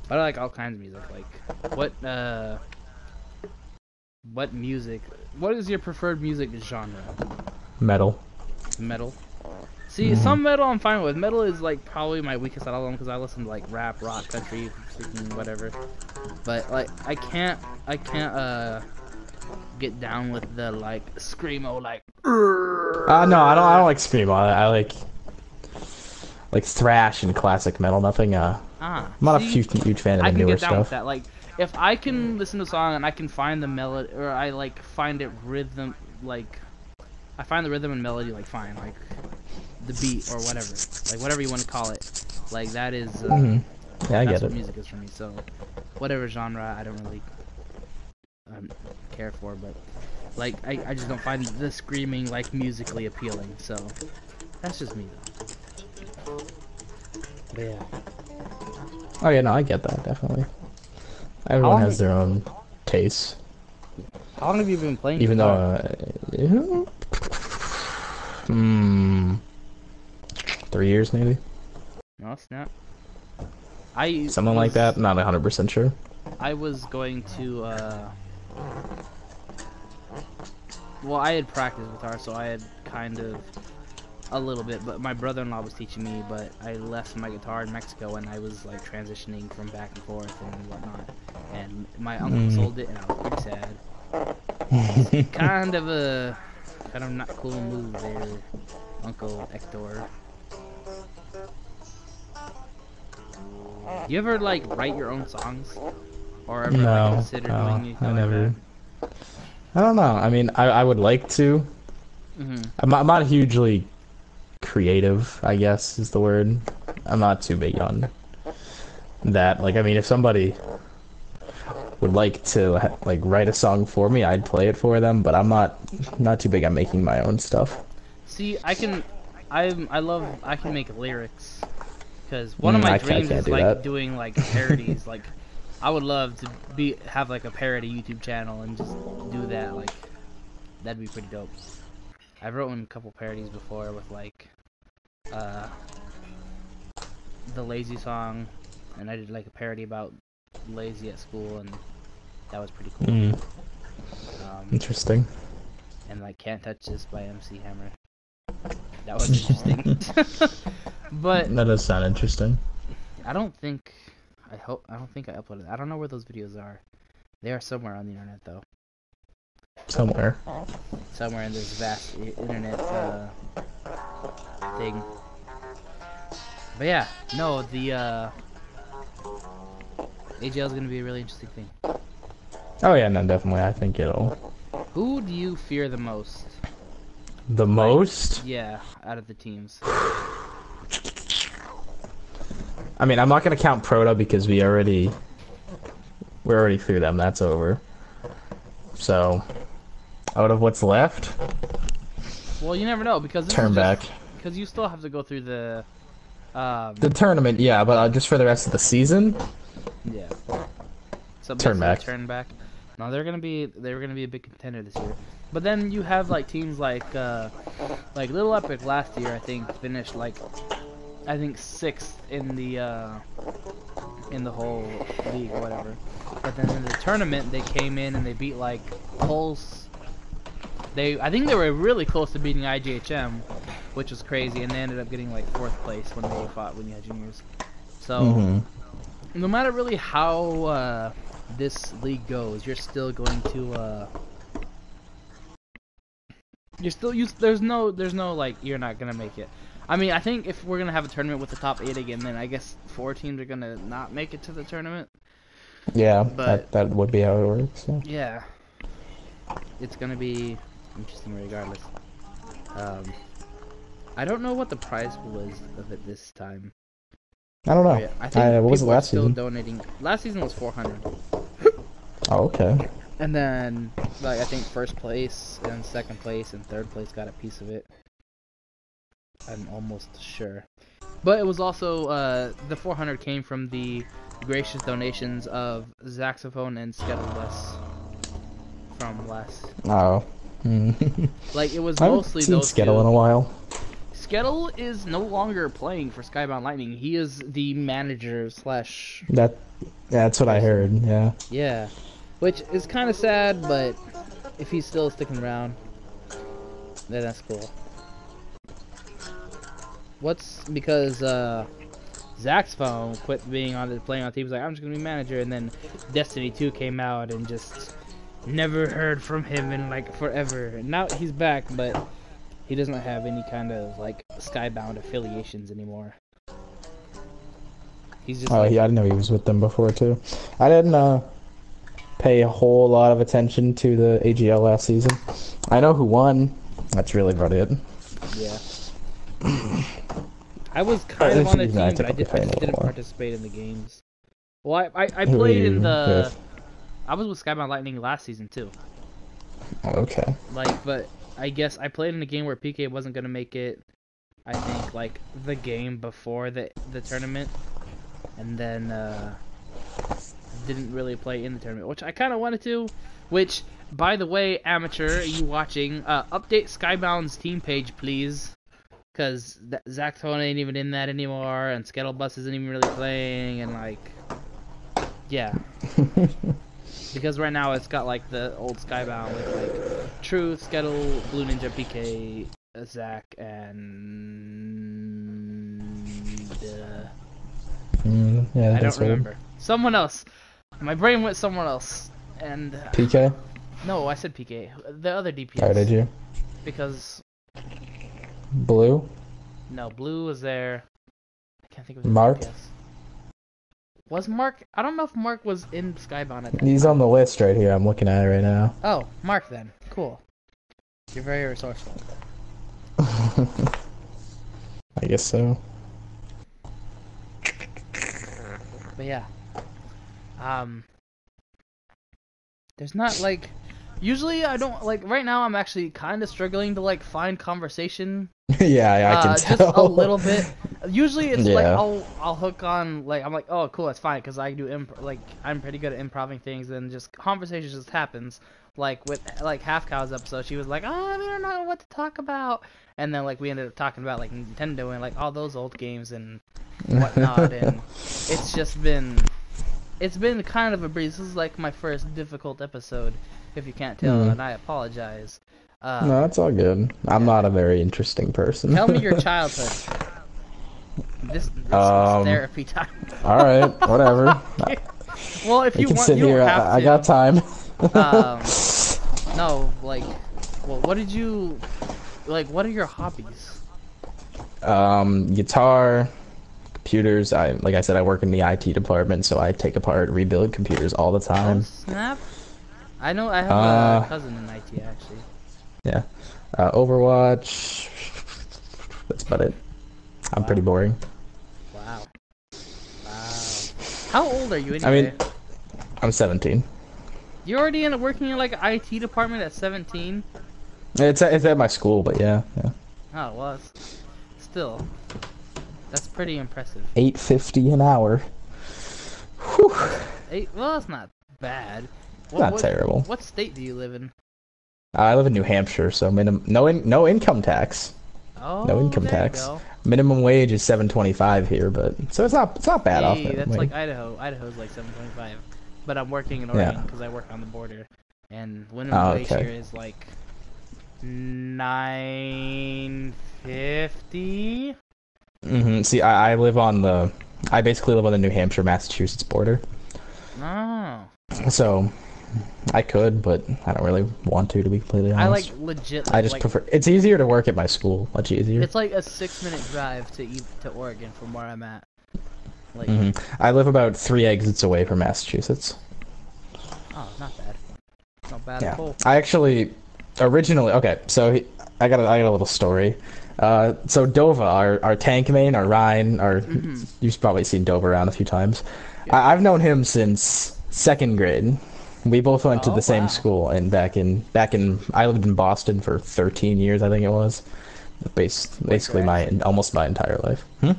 S1: But I like all kinds of music. Like, what music? What is your preferred music genre?
S2: Metal.
S1: Metal. See, some metal I'm fine with. Metal is like probably my weakest out of them because I listen to like rap, rock, country, freaking whatever. But like, I can't get down with the like screamo like.
S2: No, I don't like screamo. I like thrash and classic metal. Nothing. I'm not a huge fan of the newer stuff. I can get down with that.
S1: Like, if I can listen to a song and I can find the melody, or I like find it rhythm, like I find the rhythm and melody like fine, like the beat or whatever, like whatever you want to call it, like that is.
S2: Yeah, I
S1: that's
S2: get
S1: what
S2: it.
S1: music is for me. So, whatever genre, I don't really care for, but like I just don't find the screaming like musically appealing. So, that's just me though. But yeah.
S2: Oh yeah, no, I get that, definitely. Everyone has their own tastes.
S1: How long have you been playing?
S2: Even though, 3 years maybe.
S1: No, snap.
S2: Something like that. Not 100% sure.
S1: I was going to. Well, I had practiced guitar, so I had kind of a little bit, but my brother-in-law was teaching me, but I left my guitar in Mexico and I was like transitioning from back and forth and whatnot, and my uncle sold it and I was pretty sad. kind of not cool move there, Uncle Hector. Do you ever like write your own songs? Or ever like, consider doing anything
S2: I
S1: like
S2: never.
S1: that?
S2: I don't know. I mean, I would like to. I'm not hugely creative, I guess is the word. I'm not too big on that. Like, I mean, if somebody would like to like write a song for me, I'd play it for them, but I'm not too big on making my own stuff.
S1: See, I can make lyrics, because one of my dreams is like doing like parodies. Like, I would love to have like a parody YouTube channel and just do that. Like, that'd be pretty dope. I've written a couple parodies before with like the Lazy song, and I did like a parody about lazy at school, and that was pretty cool.
S2: Interesting.
S1: And like Can't Touch This by MC Hammer. That was interesting. But
S2: that does sound interesting.
S1: I don't think I uploaded it. I don't know where those videos are. They are somewhere on the internet though.
S2: Somewhere
S1: in this vast internet thing. But yeah, no, the AGL is gonna be a really interesting thing.
S2: Oh yeah, no, definitely. I think it'll.
S1: Who do you fear the most?
S2: The most?
S1: Yeah, out of the teams.
S2: I mean, I'm not gonna count Proto because we're already through them. That's over. So, out of what's left?
S1: Well, you never know because
S2: turn back.
S1: Because you still have to go through the
S2: tournament, yeah, but just for the rest of the season.
S1: Yeah. So
S2: turn back.
S1: Turn back. No, they were gonna be a big contender this year. But then you have like teams like Little Epic last year. I think finished like sixth in the whole league or whatever. But then in the tournament they came in and they beat like Pulse. I think they were really close to beating IGHM, which was crazy, and they ended up getting like 4th place when they fought when you had juniors. So no matter really how this league goes, you're still going to there's no like you're not gonna make it. I mean, I think if we're gonna have a tournament with the top 8 again, then I guess 4 teams are gonna not make it to the tournament.
S2: Yeah,
S1: but
S2: that would be how it works.
S1: Yeah, it's gonna be interesting regardless. I don't know what the prize pool is of it this time.
S2: I don't know.
S1: Oh, yeah. I think
S2: what was it
S1: people are
S2: last
S1: still
S2: season?
S1: donating. Last season was 400.
S2: Oh, okay.
S1: And then, like, I think 1st place and 2nd place and 3rd place got a piece of it. I'm almost sure. But it was also, the 400 came from the gracious donations of Zaxophone and Skettlebless from last.
S2: Oh.
S1: Like, it was
S2: I haven't
S1: mostly
S2: seen
S1: those
S2: Skettle
S1: two.
S2: in a while.
S1: Skettle is no longer playing for Skybound Lightning. He is the manager slash...
S2: That's what I heard, yeah.
S1: Yeah. Which is kind of sad, but if he's still sticking around, then that's cool. Because Zach's phone quit playing on teams, like, I'm just gonna be manager, and then Destiny 2 came out and just never heard from him in like forever. And now he's back, but he doesn't have any kind of like Skybound affiliations anymore. He's just
S2: yeah, I didn't know he was with them before too. I didn't pay a whole lot of attention to the AGL last season. I know who won. That's really about it.
S1: Yeah. I was kind of on the team, but I just didn't
S2: more.
S1: participate in the games. Well, I played in the... I was with Skybound Lightning last season, too.
S2: Okay.
S1: Like, but I guess I played in a game where PK wasn't going to make it, I think, like, the game before the tournament. And then, didn't really play in the tournament, which I kind of wanted to. Which, by the way, amateur, you watching, update Skybound's team page, please. Because Zach Tone ain't even in that anymore, and Skettlebus isn't even really playing, and like, yeah. Because right now it's got like the old Skybound with like Truth, Skettle, Blue Ninja, PK, Zach, and
S2: yeah,
S1: I don't remember. Someone else. My brain went somewhere else. And
S2: PK?
S1: No, I said PK. The other DPS.
S2: Oh, did you?
S1: Because
S2: Blue?
S1: no, Blue was there. I can't think of the
S2: Mark?
S1: DPS. Was Mark? I don't know if Mark was in Skybound at that
S2: He's
S1: time.
S2: on the list right here. I'm looking at it right now.
S1: Oh, Mark then. Cool. You're very resourceful.
S2: I guess so.
S1: But yeah. There's not like... Usually I don't... Like, right now I'm actually kind of struggling to, like, find conversation.
S2: Yeah, I can tell.
S1: Just a little bit. Usually it's like
S2: Yeah.
S1: I'll hook on, like, I'm like, oh cool, that's fine, because I do like, I'm pretty good at improving things, and just conversation just happens. Like with like Half Cow's episode, she was like, oh, we don't know what to talk about, and then like we ended up talking about like Nintendo and like all those old games and whatnot, and it's been kind of a breeze. This is like my first difficult episode, if you can't tell, and I apologize.
S2: No, it's all good. I'm not a very interesting person.
S1: Tell me your childhood. This is therapy time.
S2: Alright, whatever.
S1: Well, if you
S2: can
S1: want,
S2: sit
S1: you
S2: here.
S1: don't have
S2: I got time.
S1: No, like, well, what did you, like, what are your hobbies?
S2: Guitar, computers. Like I said, I work in the IT department, so I take apart, rebuild computers all the time.
S1: Oh, snap. I know I have a cousin in IT, actually.
S2: Yeah. Overwatch. That's about it. I'm pretty boring.
S1: Wow. How old are you anyway?
S2: I mean, I'm 17.
S1: You're already working in like an IT department at 17?
S2: It's at my school, but yeah.
S1: Oh, well, still, that's pretty impressive.
S2: $8.50 an hour. Whew.
S1: Well, that's not bad.
S2: Not terrible.
S1: What state do you live in?
S2: I live in New Hampshire, so no income tax.
S1: Oh,
S2: No income
S1: there
S2: tax.
S1: you go.
S2: Minimum wage is $7.25 here, but so it's not bad off.
S1: Hey, that's
S2: wage.
S1: like Idaho. Idaho's like $7.25, but I'm working in Oregon because I work on the border, and minimum wage here is like $9.50.
S2: See, I basically live on the New Hampshire-Massachusetts border.
S1: Oh.
S2: So I could, but I don't really want to be completely honest.
S1: I like legit.
S2: I just prefer. It's easier to work at my school. Much easier.
S1: It's like a 6-minute drive to Oregon from where I'm at. Like.
S2: I live about 3 exits away from Massachusetts.
S1: Oh, not bad. Not bad
S2: Yeah.
S1: at all.
S2: I actually originally so I got a little story. So Dova, our tank main, our Ryan, you've probably seen Dova around a few times. Yeah. I've known him since 2nd grade. We both went to the same school, and back in I lived in Boston for 13 years, I think it was. Basically almost my entire life.
S1: I'm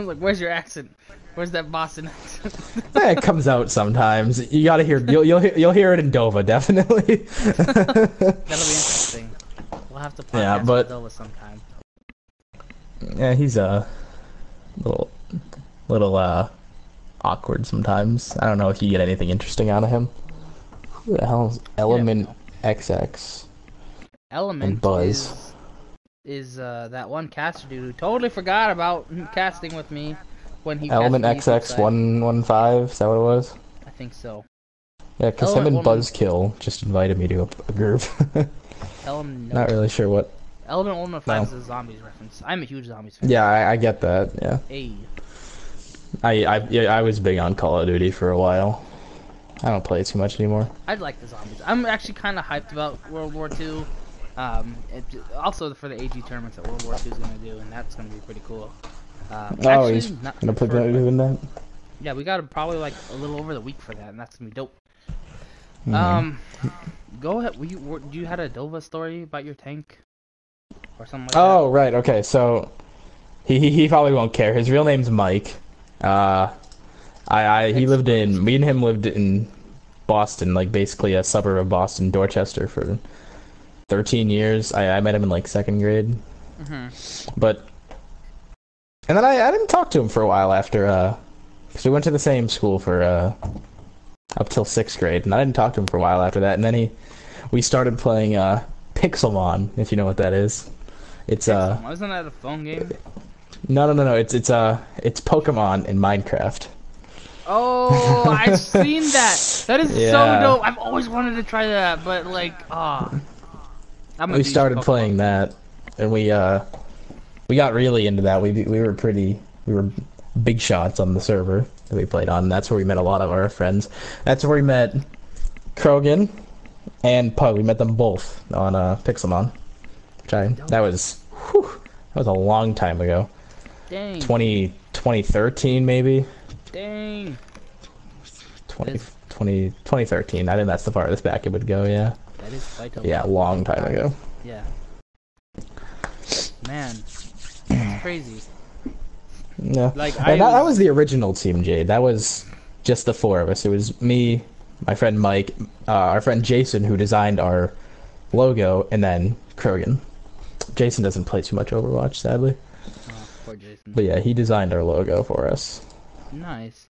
S1: like, where's your accent? Where's that Boston accent?
S2: It comes out sometimes. You gotta hear. You'll hear it in Dova, definitely.
S1: That'll be interesting. We'll have to podcast with Dova sometime.
S2: Yeah, he's a little awkward sometimes. I don't know if you get anything interesting out of him. Who the hell is ft.MrInkSack?
S1: Element
S2: and Buzz
S1: is that one caster dude who totally forgot about casting with me when he
S2: ft.MrInkSack 115. Is that what it was?
S1: I think so.
S2: Yeah, because him and Buzzkill just invited me to a group.
S1: Tell him no.
S2: Not really sure what.
S1: Element 115 is a zombies reference. I'm a huge zombies fan.
S2: Yeah, I get that. Yeah.
S1: Hey.
S2: I was big on Call of Duty for a while. I don't play it too much anymore.
S1: I'd like the zombies. I'm actually kind of hyped about World War II. Also for the AG tournaments that World War II is going to do, and that's going to be pretty cool.
S2: He's going to put that in that?
S1: Yeah, we got probably like a little over the week for that, and that's going to be dope. Go ahead. You had a Dova story about your tank? Or something like that?
S2: Oh, right, okay, so he probably won't care. His real name's Mike. Me and him lived in Boston, like basically a suburb of Boston, Dorchester, for 13 years. I met him in like 2nd grade. And then I didn't talk to him for a while after, because we went to the same school for up till 6th grade, and I didn't talk to him for a while after that. And then we started playing Pixelmon, if you know what that is. It's
S1: Isn't that a phone game?
S2: No. It's Pokemon in Minecraft.
S1: Oh, I've seen that. That is so dope. I've always wanted to try that, but like, we
S2: started playing that, and we got really into that. We were big shots on the server that we played on. And that's where we met a lot of our friends. That's where we met Krogan and Pug. We met them both on Pixelmon. That was a long time ago.
S1: Dang.
S2: 2013 maybe.
S1: Dang.
S2: 2013. I think that's the farthest back it would go. Yeah.
S1: That is quite a
S2: long time ago.
S1: Yeah. Man, it's crazy.
S2: Yeah.
S1: Like
S2: that was the original Team Jade. That was just the 4 of us. It was me, my friend Mike, our friend Jason, who designed our logo, and then Krogan. Jason doesn't play too much Overwatch, sadly.
S1: Oh, poor Jason.
S2: But yeah, he designed our logo for us.
S1: Nice.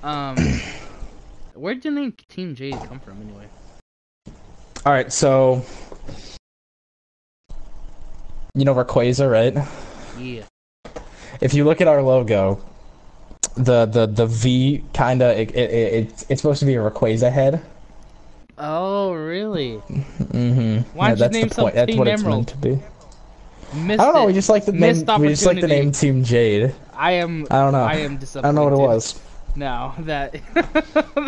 S1: Where did the name Team Jade come from, anyway?
S2: Alright, so you know Rayquaza, right?
S1: Yeah.
S2: If you look at our logo, the V it's supposed to be a Rayquaza head.
S1: Oh, really?
S2: Why
S1: don't you name something
S2: That's what it's meant to be. I don't know. We just like the name. We just like the name Team Jade.
S1: I don't know. I am disappointed.
S2: I don't know what it was.
S1: No, that.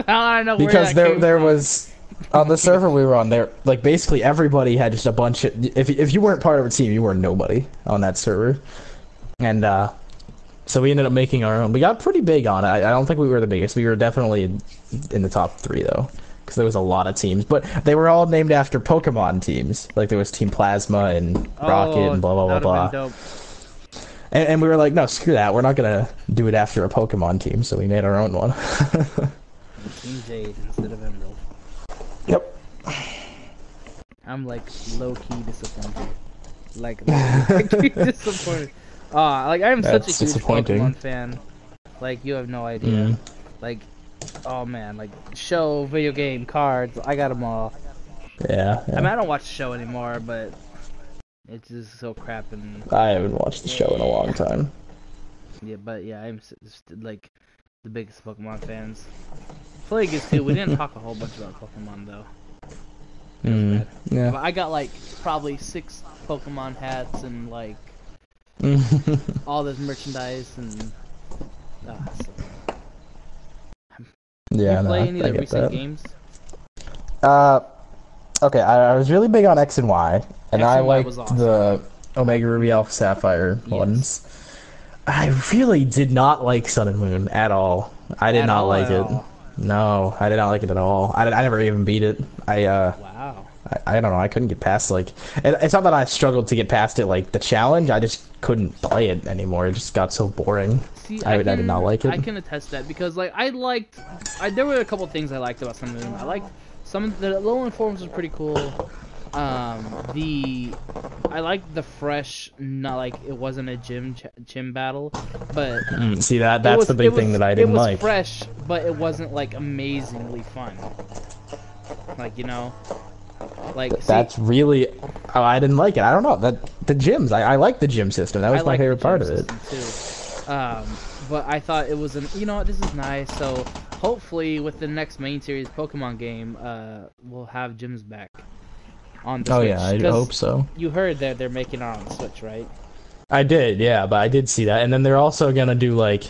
S1: Now I know
S2: because
S1: where that
S2: there
S1: came
S2: was on the server we were on there. Like basically everybody had just a bunch of. If you weren't part of a team, you were nobody on that server, and so we ended up making our own. We got pretty big on it. I don't think we were the biggest. We were definitely in the top 3 though. Because there was a lot of teams, but they were all named after Pokemon teams. Like there was Team Plasma and Rocket and blah blah blah blah. And we were like, no, screw that. We're not gonna do it after a Pokemon team, so we made our own one.
S1: Team Jade instead of Emerald. I'm like low key disappointed. Like low key disappointed. Like I'm such a huge Pokemon fan. Like you have no idea. Like, oh man, like show, video game, cards, I got them all.
S2: Yeah.
S1: I mean, I don't watch the show anymore, but it's just so crap and.
S2: I haven't watched the show in a long time.
S1: Yeah, but yeah, I'm like the biggest Pokemon fans. Plague is too. We didn't talk a whole bunch about Pokemon though.
S2: Yeah.
S1: But I got like probably 6 Pokemon hats and like all this merchandise and.
S2: Yeah.
S1: You play any of the recent games?
S2: Okay, I was really big on X and Y, and I liked
S1: awesome.
S2: the Omega Ruby Alpha Sapphire ones. I really did not like Sun and Moon at all. I did not like it. No, I did not like it at all. I never even beat it.
S1: Wow.
S2: I don't know. I couldn't get past it's not that I struggled to get past it like the challenge. I just couldn't play it anymore. It just got so boring.
S1: See,
S2: I did not like it.
S1: I can attest that because like there were a couple things I liked about Sun and Moon. I liked some of the low end forms was pretty cool. I liked the fresh, not like it wasn't a gym battle, but
S2: see that's the big thing that I didn't like.
S1: It was fresh, but it wasn't like amazingly fun. Like like
S2: that's really I didn't like it. I don't know the gyms. I like the gym system. That was my favorite part of it.
S1: Too. But I thought it was this is nice. So hopefully with the next main series Pokemon game, we'll have gyms back. On the Switch.
S2: Yeah, I hope so.
S1: You heard that they're making it on the Switch, right?
S2: I did, yeah, but I did see that. And then they're also gonna do like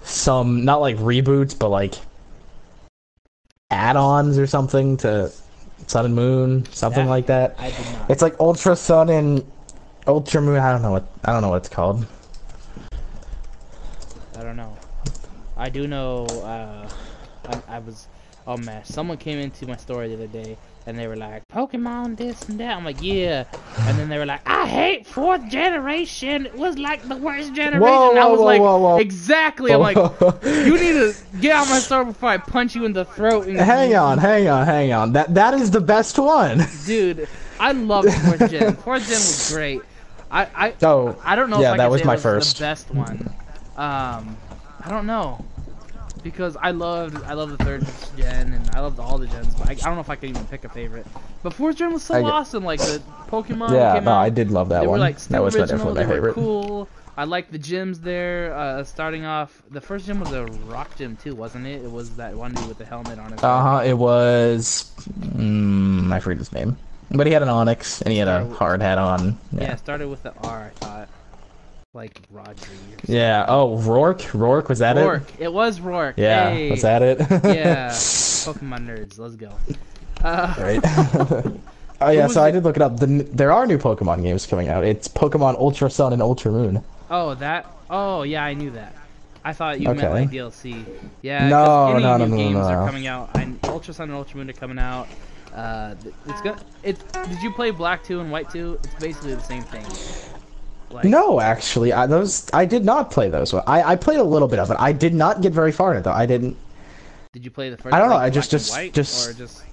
S2: some, not like reboots, but like add-ons or something to Sun and Moon, something like that.
S1: I did not.
S2: It's like Ultra Sun and Ultra Moon. I don't know what it's called.
S1: I don't know. I do know. I was. Oh man, someone came into my store the other day. And they were like, Pokemon this and that. I'm like, yeah. And then they were like, I hate 4th generation. It was like the worst generation.
S2: Whoa,
S1: I was like,
S2: whoa.
S1: exactly. I'm like, you need to get out of my store before I punch you in the throat. And
S2: hang on. That is the best one.
S1: Dude, I loved 4th gen. 4th gen was great. I don't know if I
S2: that
S1: could
S2: was
S1: say
S2: my
S1: it was
S2: first.
S1: the best one. I don't know. Because I loved the 3rd gen and I loved all the gens, but I don't know if I could even pick a favorite. But 4th gen was so awesome, like the Pokemon came out.
S2: I did love that one.
S1: They were like still
S2: that was
S1: original,
S2: definitely my favorite.
S1: They were cool. I liked the gyms there. Starting off, the first gym was a rock gym too, wasn't it? It was that one dude with the helmet on his head.
S2: It was. I forget his name, but he had an Onyx and he had a hard hat on.
S1: Yeah, it started with the R, I thought. Like Rodri.
S2: Yeah. Oh, Rourke. Was that it?
S1: Rourke. It was Rourke.
S2: Yeah.
S1: Hey.
S2: Was that it?
S1: Yeah. Pokemon nerds. Let's go.
S2: Right. Oh yeah. So I did look it up. There are new Pokemon games coming out. It's Pokemon Ultra Sun and Ultra Moon.
S1: Oh, that. Oh, yeah. I knew that. I thought you meant like DLC. Yeah.
S2: No.
S1: New games are coming out. Ultra Sun and Ultra Moon are coming out. Did you play Black 2 and White 2? It's basically the same thing. Like,
S2: no, actually, I did not play those. I played a little bit of it. I did not get very far in it though. I didn't.
S1: Did you play the first?
S2: I don't know.
S1: Like,
S2: I just.
S1: Or just.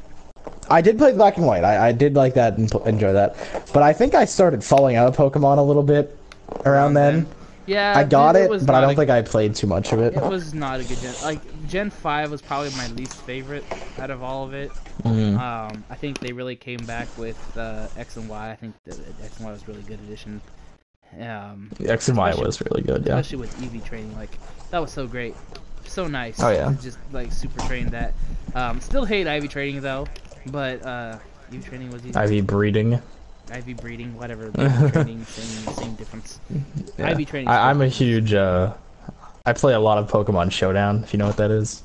S2: I did play Black and White. I did like that and enjoy that. But I think I started falling out of Pokemon a little bit around then.
S1: Yeah.
S2: I got it, but I don't think I played too much of it.
S1: It was not a good gen. Like Gen 5 was probably my least favorite out of all of it. I think they really came back with X and Y. I think the X and Y was a really good addition.
S2: X and Y was really good, yeah.
S1: Especially with EV training, like that was so great, so nice.
S2: Oh yeah.
S1: Just like super trained that. Still hate IV training though, but EV training was easy.
S2: IV breeding,
S1: whatever. IV training, same difference.
S2: Yeah.
S1: IV training.
S2: I'm a huge. I play a lot of Pokemon Showdown. If you know what that is.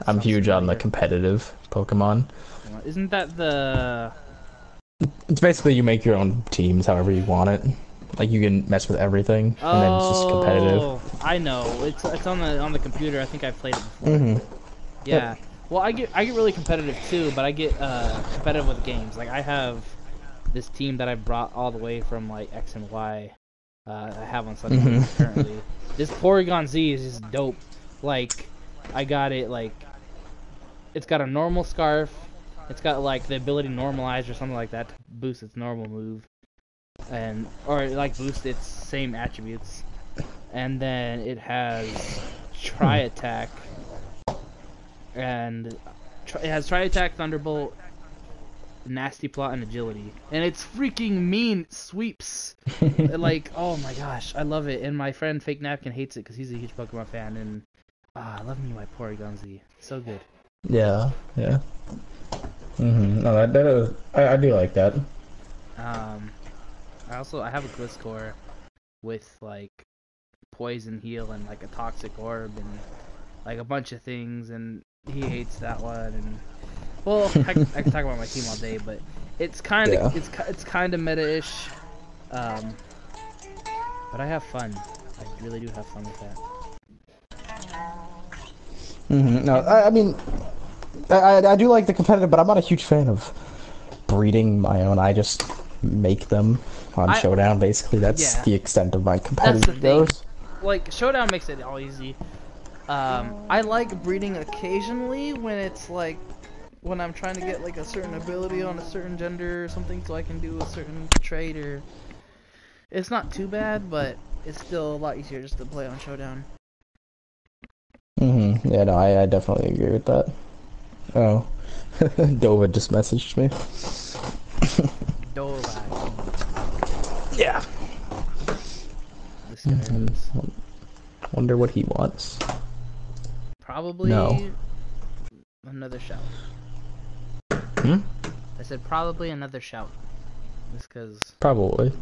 S2: I'm huge on the competitive Pokemon.
S1: Isn't that the?
S2: It's basically you make your own teams however you want it. Like you can mess with everything, and then it's just competitive.
S1: I know. It's on the computer. I think I've played it before. Yeah. Yep. Well, I get really competitive too, but I get competitive with games. Like I have this team that I brought all the way from like X and Y. I have on Sunday currently. This Porygon Z is just dope. Like I got it. Like it's got a normal scarf, It's got like the ability to normalize or something like that to boost its normal move, or like boost its same attributes. And then it has Tri-Attack, and it has Tri-Attack, Thunderbolt, Nasty Plot, and Agility. And it's freaking mean sweeps. Like, oh my gosh, I love it. And my friend Fake Napkin hates it because he's a huge Pokemon fan. And I love me my Porygon-Z. So good.
S2: Yeah, yeah. No, that is, I do like that.
S1: I have a Gliscor with like Poison Heal and like a Toxic Orb and like a bunch of things, and he hates that one. And well, I can talk about my team all day, but it's kind of it's kind of meta-ish. But I have fun. I really do have fun with that.
S2: No, I mean, I do like the competitive, but I'm not a huge fan of breeding my own. I just make them on Showdown, basically. That's the extent of my competitive goes.
S1: Like, Showdown makes it all easy. I like breeding occasionally when it's like, when I'm trying to get like a certain ability on a certain gender or something so I can do a certain trait, or... It's not too bad, but it's still a lot easier just to play on Showdown.
S2: Yeah, no, I definitely agree with that. Oh. Dova just messaged me.
S1: Dova.
S2: Yeah.
S1: This guy
S2: wonder what he wants.
S1: Probably another shout. I said probably another shout. Just because.
S2: Probably.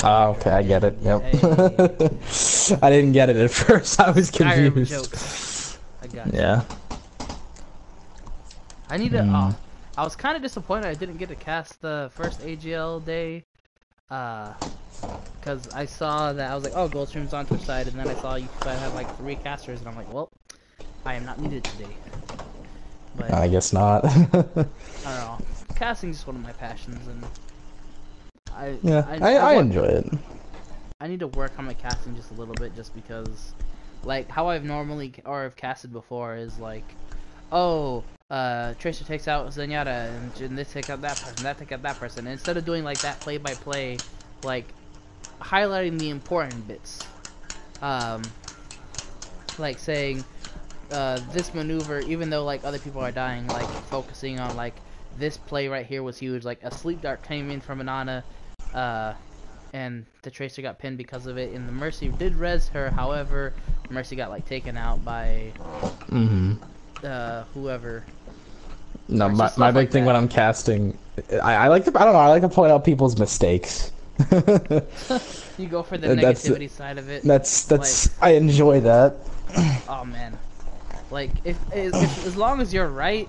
S2: Oh, okay, I get it. Yep. Hey. I didn't get it at first. I was confused.
S1: Jokes. I got you.
S2: Yeah.
S1: I need to. I was kind of disappointed I didn't get to cast the first AGL day. Because I saw that I was like, oh, Goldstream's on Twitch side, and then I saw you guys have like 3 casters, and I'm like, well, I am not needed today. But
S2: I guess not.
S1: I don't know. Casting is one of my passions, and I
S2: enjoy it.
S1: I need to work on my casting just a little bit, just because, like, how I've normally or have casted before is like, oh, Tracer takes out Zenyatta, and this takes out that person, that takes out that person. And instead of doing like that play by play, like highlighting the important bits, like saying this maneuver, even though like other people are dying, like focusing on like this play right here was huge. Like a sleep dart came in from Anana, and the Tracer got pinned because of it, and the Mercy did res her. However, Mercy got like taken out by whoever.
S2: No, my big thing when I'm casting, I like to point out people's mistakes.
S1: You go for the negativity side of it.
S2: That's like, I enjoy that.
S1: Oh man, like if as long as you're right,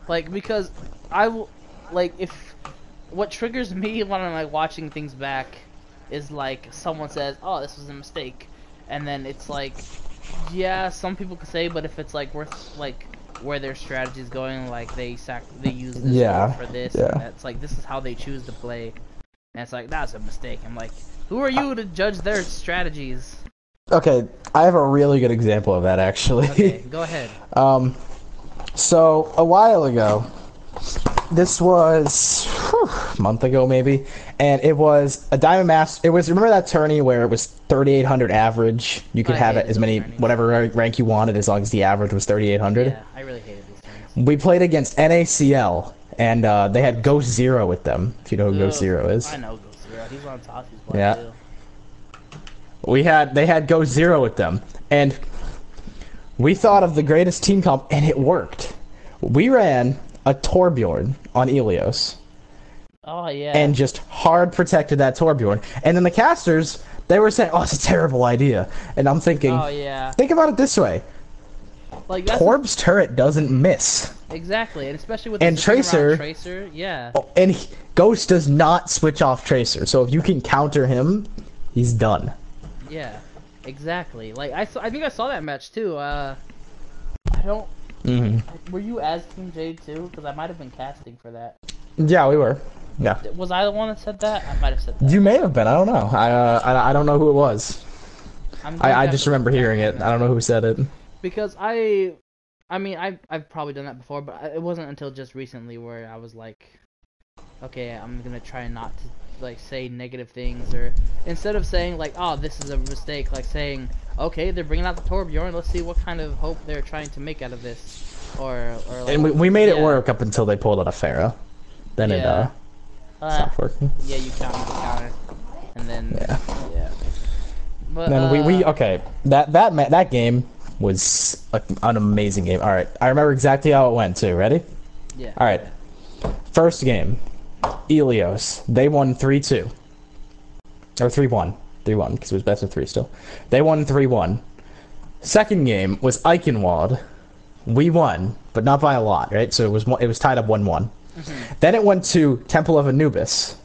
S1: like, because I will, like, if what triggers me when I'm like watching things back is like someone says, oh, this was a mistake, and then it's like, yeah, some people could say, but if it's like worth like where their strategy is going, like they use this for this, and it's like this is how they choose to play, and it's like that's a mistake. I'm like, who are you to judge their strategies? Okay,
S2: I have a really good example of that actually.
S1: Okay, go ahead.
S2: So a while ago, this was a month ago maybe, and it was a Diamond Master. It was, remember that tourney where it was 3,800 average? You could have it as many, whatever rank you wanted, as long as the average was 3,800.
S1: Yeah, I really hated these tournaments.
S2: We played against NACL, and they had Ghost Zero with them, if you know who Ghost Zero is.
S1: I know Ghost Zero. He's on top. He's black too.
S2: They had Ghost Zero with them, and we thought of the greatest team comp, and it worked. We ran a Torbjorn on Ilios.
S1: Oh, yeah.
S2: And just hard protected that Torbjorn. And then the casters, they were saying, oh, it's a terrible idea. And I'm thinking,
S1: oh, yeah.
S2: Think about it this way.
S1: Like,
S2: Torb's turret doesn't miss.
S1: Exactly, and especially with
S2: the
S1: Tracer, yeah.
S2: Oh, and Ghost does not switch off Tracer, so if you can counter him, he's done.
S1: Yeah, exactly. Like, I think I saw that match, too. I don't... Were you as Team Jade, too? Because I might have been casting for that.
S2: Yeah, we were. Yeah.
S1: Was I the one that said that? I might have said that.
S2: You may have been. I don't know. I don't know who it was. I just remember hearing it. I don't know who said it.
S1: Because I I mean, I've probably done that before, but it wasn't until just recently where I was like, okay, I'm gonna try not to like say negative things, or instead of saying like, oh, this is a mistake, like saying, okay, they're bringing out the Torbjorn, let's see what kind of hope they're trying to make out of this, or like,
S2: and we made it work up until they pulled out a Pharah. Then it stopped working.
S1: Yeah, you countered the counter, and then yeah. But
S2: then we okay. That game was an amazing game. All right, I remember exactly how it went too. Ready?
S1: Yeah.
S2: All right. First game, Ilios. They won 3-2. Or 3-1. 3-1 because it was best of 3 still. They won 3-1. Second game was Eichenwald. We won, but not by a lot, right? So it was tied up 1-1. Then it went to Temple of Anubis,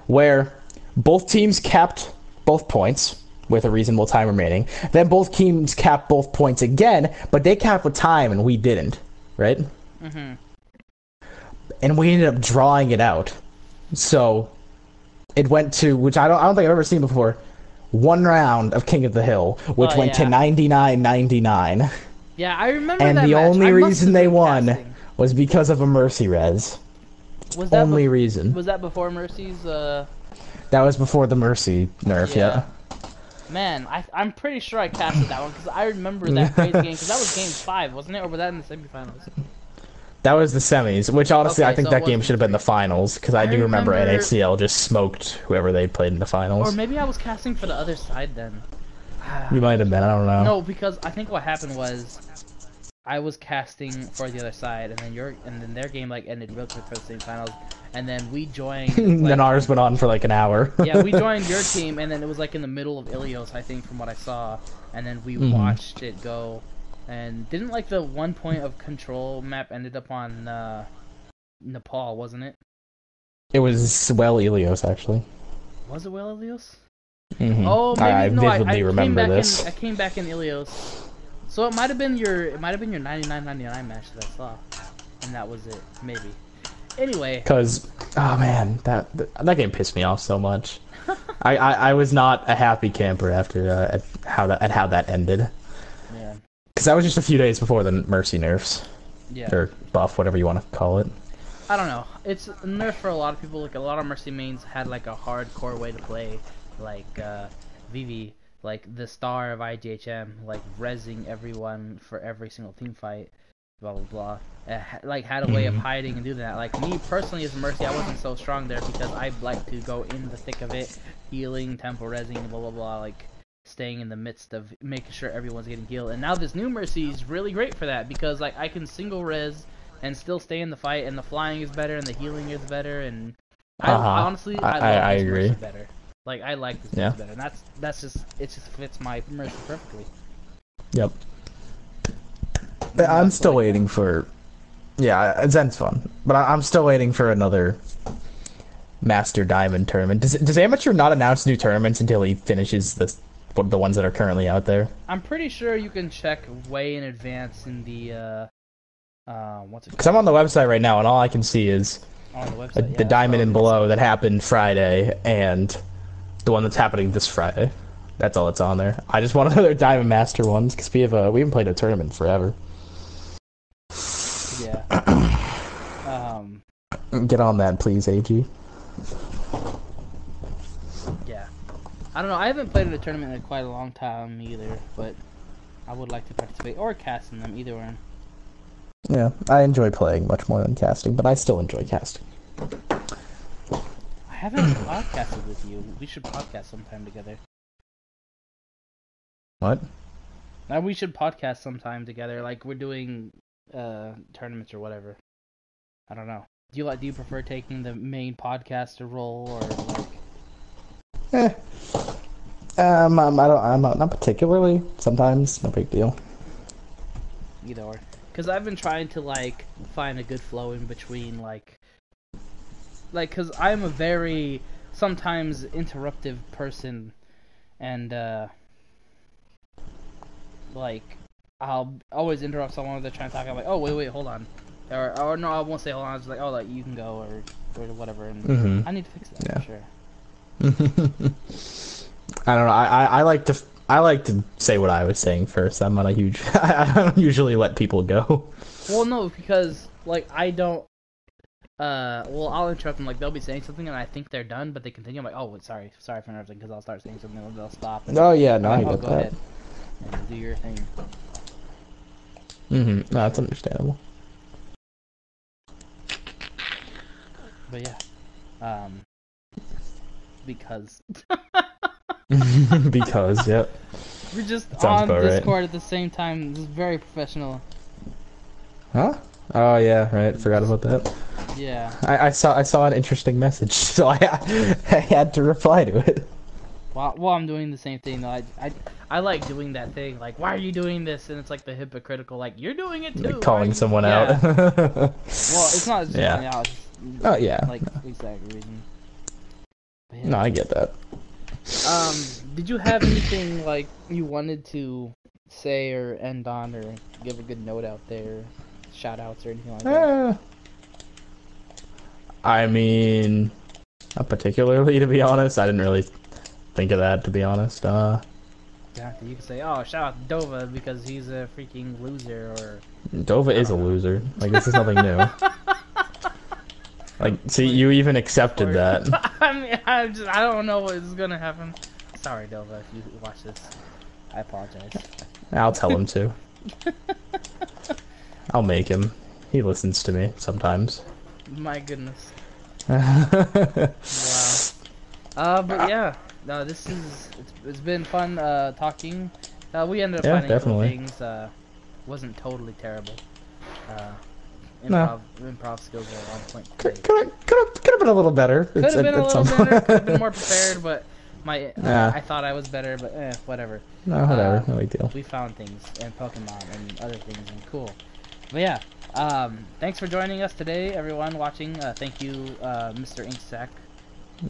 S2: where both teams capped both points with a reasonable time remaining. Then both teams capped both points again, but they capped with time and we didn't, right? And we ended up drawing it out. So it went to, which I don't think I've ever seen before, one round of King of the Hill, which went to 99-99.
S1: Yeah, I remember
S2: and
S1: that
S2: the
S1: match.
S2: only reason they won was because of a Mercy res.
S1: Was that
S2: only reason.
S1: Was that before Mercy's
S2: That was before the Mercy nerf, yeah.
S1: Man, I'm pretty sure I casted that one because I remember that crazy game, because that was game 5, wasn't it? Or was that in the semifinals?
S2: That was the semis, which honestly
S1: Okay,
S2: I think
S1: so
S2: that game should have been the finals, because I do remember
S1: remember
S2: NACL just smoked whoever they played in the finals.
S1: Or maybe I was casting for the other side then.
S2: You might have been, I don't know.
S1: No, because I think what happened was I was casting for the other side, and then their game like ended real quick for the semifinals, and then we joined. Like,
S2: then ours went on for like an hour.
S1: Yeah, we joined your team, and then it was like in the middle of Ilios, I think, from what I saw, and then we watched it go. And didn't like the 1 point of control map ended up on Nepal, wasn't it?
S2: It was well Ilios actually.
S1: Was it well Ilios?
S2: Oh, maybe
S1: I
S2: vividly remember this.
S1: I came back in Ilios, so it might have been your 99-99 match that I saw, and that was it, maybe. Anyway,
S2: because oh man, that game pissed me off so much. I was not a happy camper after at how that ended.
S1: Yeah.
S2: Because that was just a few days before the Mercy nerfs.
S1: Yeah.
S2: Or buff, whatever you want to call it.
S1: I don't know. It's a nerf for a lot of people. Like a lot of Mercy mains had like a hardcore way to play, like Vivi, like the star of IGHM, like rezzing everyone for every single team fight, blah blah blah. Like had a way of hiding and doing that. Like me personally as a Mercy, I wasn't so strong there because I like to go in the thick of it, healing, tempo rezzing, blah blah blah, like staying in the midst of making sure everyone's getting healed. And now this new Mercy is really great for that because like I can single res and still stay in the fight, and the flying is better and the healing is better, and I honestly I love this
S2: agree.
S1: Mercy better. Like I like this Mercy better, and that's just it just fits my Mercy perfectly.
S2: Yep. But I'm still waiting for. Yeah, Zen's fun, but I'm still waiting for another Master Diamond tournament. Does Amateur not announce new tournaments until he finishes the ones that are currently out there?
S1: I'm pretty sure you can check way in advance in the what's it called?
S2: Because I'm on the website right now, and all I can see is
S1: on the website,
S2: the Diamond and Below that happened Friday, and the one that's happening this Friday. That's all that's on there. I just want another Diamond Master ones because we haven't played a tournament forever.
S1: Yeah.
S2: Get on that, please, AG.
S1: Yeah. I don't know. I haven't played in a tournament in quite a long time either, but I would like to participate or cast in them, either one.
S2: Yeah, I enjoy playing much more than casting, but I still enjoy casting.
S1: I haven't podcasted with you. We should podcast sometime together.
S2: What?
S1: Now we should podcast sometime together, like we're doing tournaments or whatever. I don't know. Do you prefer taking the main podcaster role or like?
S2: I'm not particularly. Sometimes, no big deal.
S1: Either or. Because I've been trying to like find a good flow in between like because I'm a very sometimes interruptive person, and like I'll always interrupt someone when they're trying to talk. I'm like, oh wait, hold on, or no, I won't say hold on. I was like, oh, like you can go or whatever, and I need to fix that for sure.
S2: I don't know. I like to I like to say what I was saying first. I'm not a huge. I don't usually let people go.
S1: Well, no, because like I don't. Well, I'll interrupt them. Like they'll be saying something, and I think they're done, but they continue. I'm like, oh, sorry for interrupting, because I'll start saying something, and they'll stop. And
S2: Oh yeah, no,
S1: I'm
S2: I
S1: like, oh,
S2: get
S1: go
S2: that.
S1: ahead and do your thing.
S2: No, that's understandable.
S1: But yeah, because
S2: Because, yep.
S1: we're just
S2: Sounds
S1: on
S2: about right.
S1: Discord at the same time. This is very professional.
S2: Huh? Oh yeah, right. Forgot about that.
S1: Yeah.
S2: I saw an interesting message, so I had to reply to it.
S1: Well, I'm doing the same thing though. I like doing that thing. Like, why are you doing this? And it's like the hypocritical. Like, you're doing it too.
S2: Like calling someone out.
S1: Well, it's not just
S2: Yeah.
S1: me out.
S2: Oh yeah.
S1: Like exact reason. But yeah.
S2: No, I get that.
S1: Did you have anything like you wanted to say or end on, or give a good note out there, shout outs or anything like that?
S2: I mean, not particularly, to be honest. I didn't really think of that, to be honest.
S1: Yeah, you can say, oh, shout out to Dova because he's a freaking loser, or
S2: Dova is a loser. Like, this is nothing new. Like, see, you even accepted that.
S1: I mean, I don't know what is gonna happen. Sorry, Dova, if you watch this. I apologize.
S2: I'll tell him to. I'll make him. He listens to me sometimes.
S1: My goodness.
S2: Wow.
S1: Wow. But yeah, it's been fun talking. We ended up finding
S2: definitely.
S1: cool things. Wasn't totally terrible. Improv skills are on point today.
S2: Could have been a little better.
S1: Could have been a little better. Could have been more prepared, but I thought I was better. But whatever.
S2: No, whatever. No big deal.
S1: We found things and Pokemon and other things and cool. But yeah, thanks for joining us today, everyone watching. Thank you, Mr.InkSack.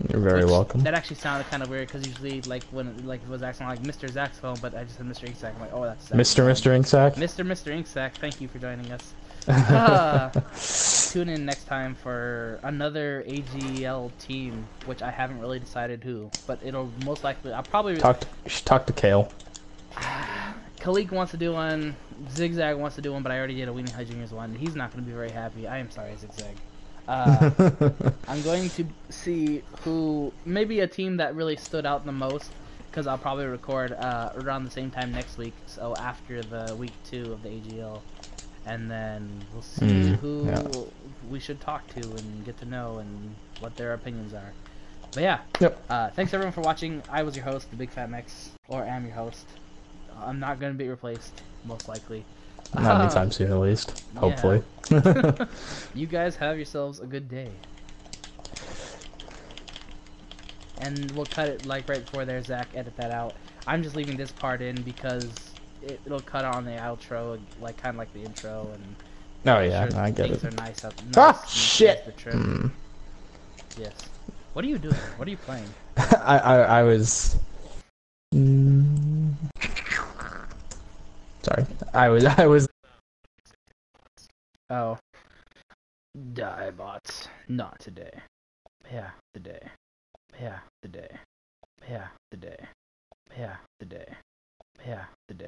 S2: You're very welcome.
S1: That actually sounded kind of weird because usually, like when it was acting like Mr. Zach's phone, but I just said Mr. InkSack. I'm like, oh, that's Zach.
S2: Mr. InkSack.
S1: Mr. InkSack. Thank you for joining us. Tune in next time for another AGL team, which I haven't really decided who, but it'll most likely. I'll probably
S2: talk to Kale.
S1: Khalik wants to do one. Zigzag wants to do one, but I already did a Weenie High Juniors one. He's not going to be very happy. I am sorry, Zigzag. I'm going to see who, maybe a team that really stood out the most, because I'll probably record around the same time next week, so after the week 2 of the AGL, and then we'll see who we should talk to and get to know and what their opinions are. But yeah, thanks everyone for watching. I was your host, the Bigphatmex, or am your host. I'm not going to be replaced, most likely.
S2: Not anytime soon, at least. Hopefully.
S1: You guys have yourselves a good day. And we'll cut it like right before there. Zach, edit that out. I'm just leaving this part in because it'll cut on the outro, like kind of like the intro. And
S2: oh yeah, I get it.
S1: Things are nice up.
S2: Shit.
S1: Yes. What are you doing? What are you playing?
S2: I was. Sorry, I was.
S1: Oh. Die bots. Not today. Yeah, today. Yeah, today. Yeah, today. Yeah, today. Yeah.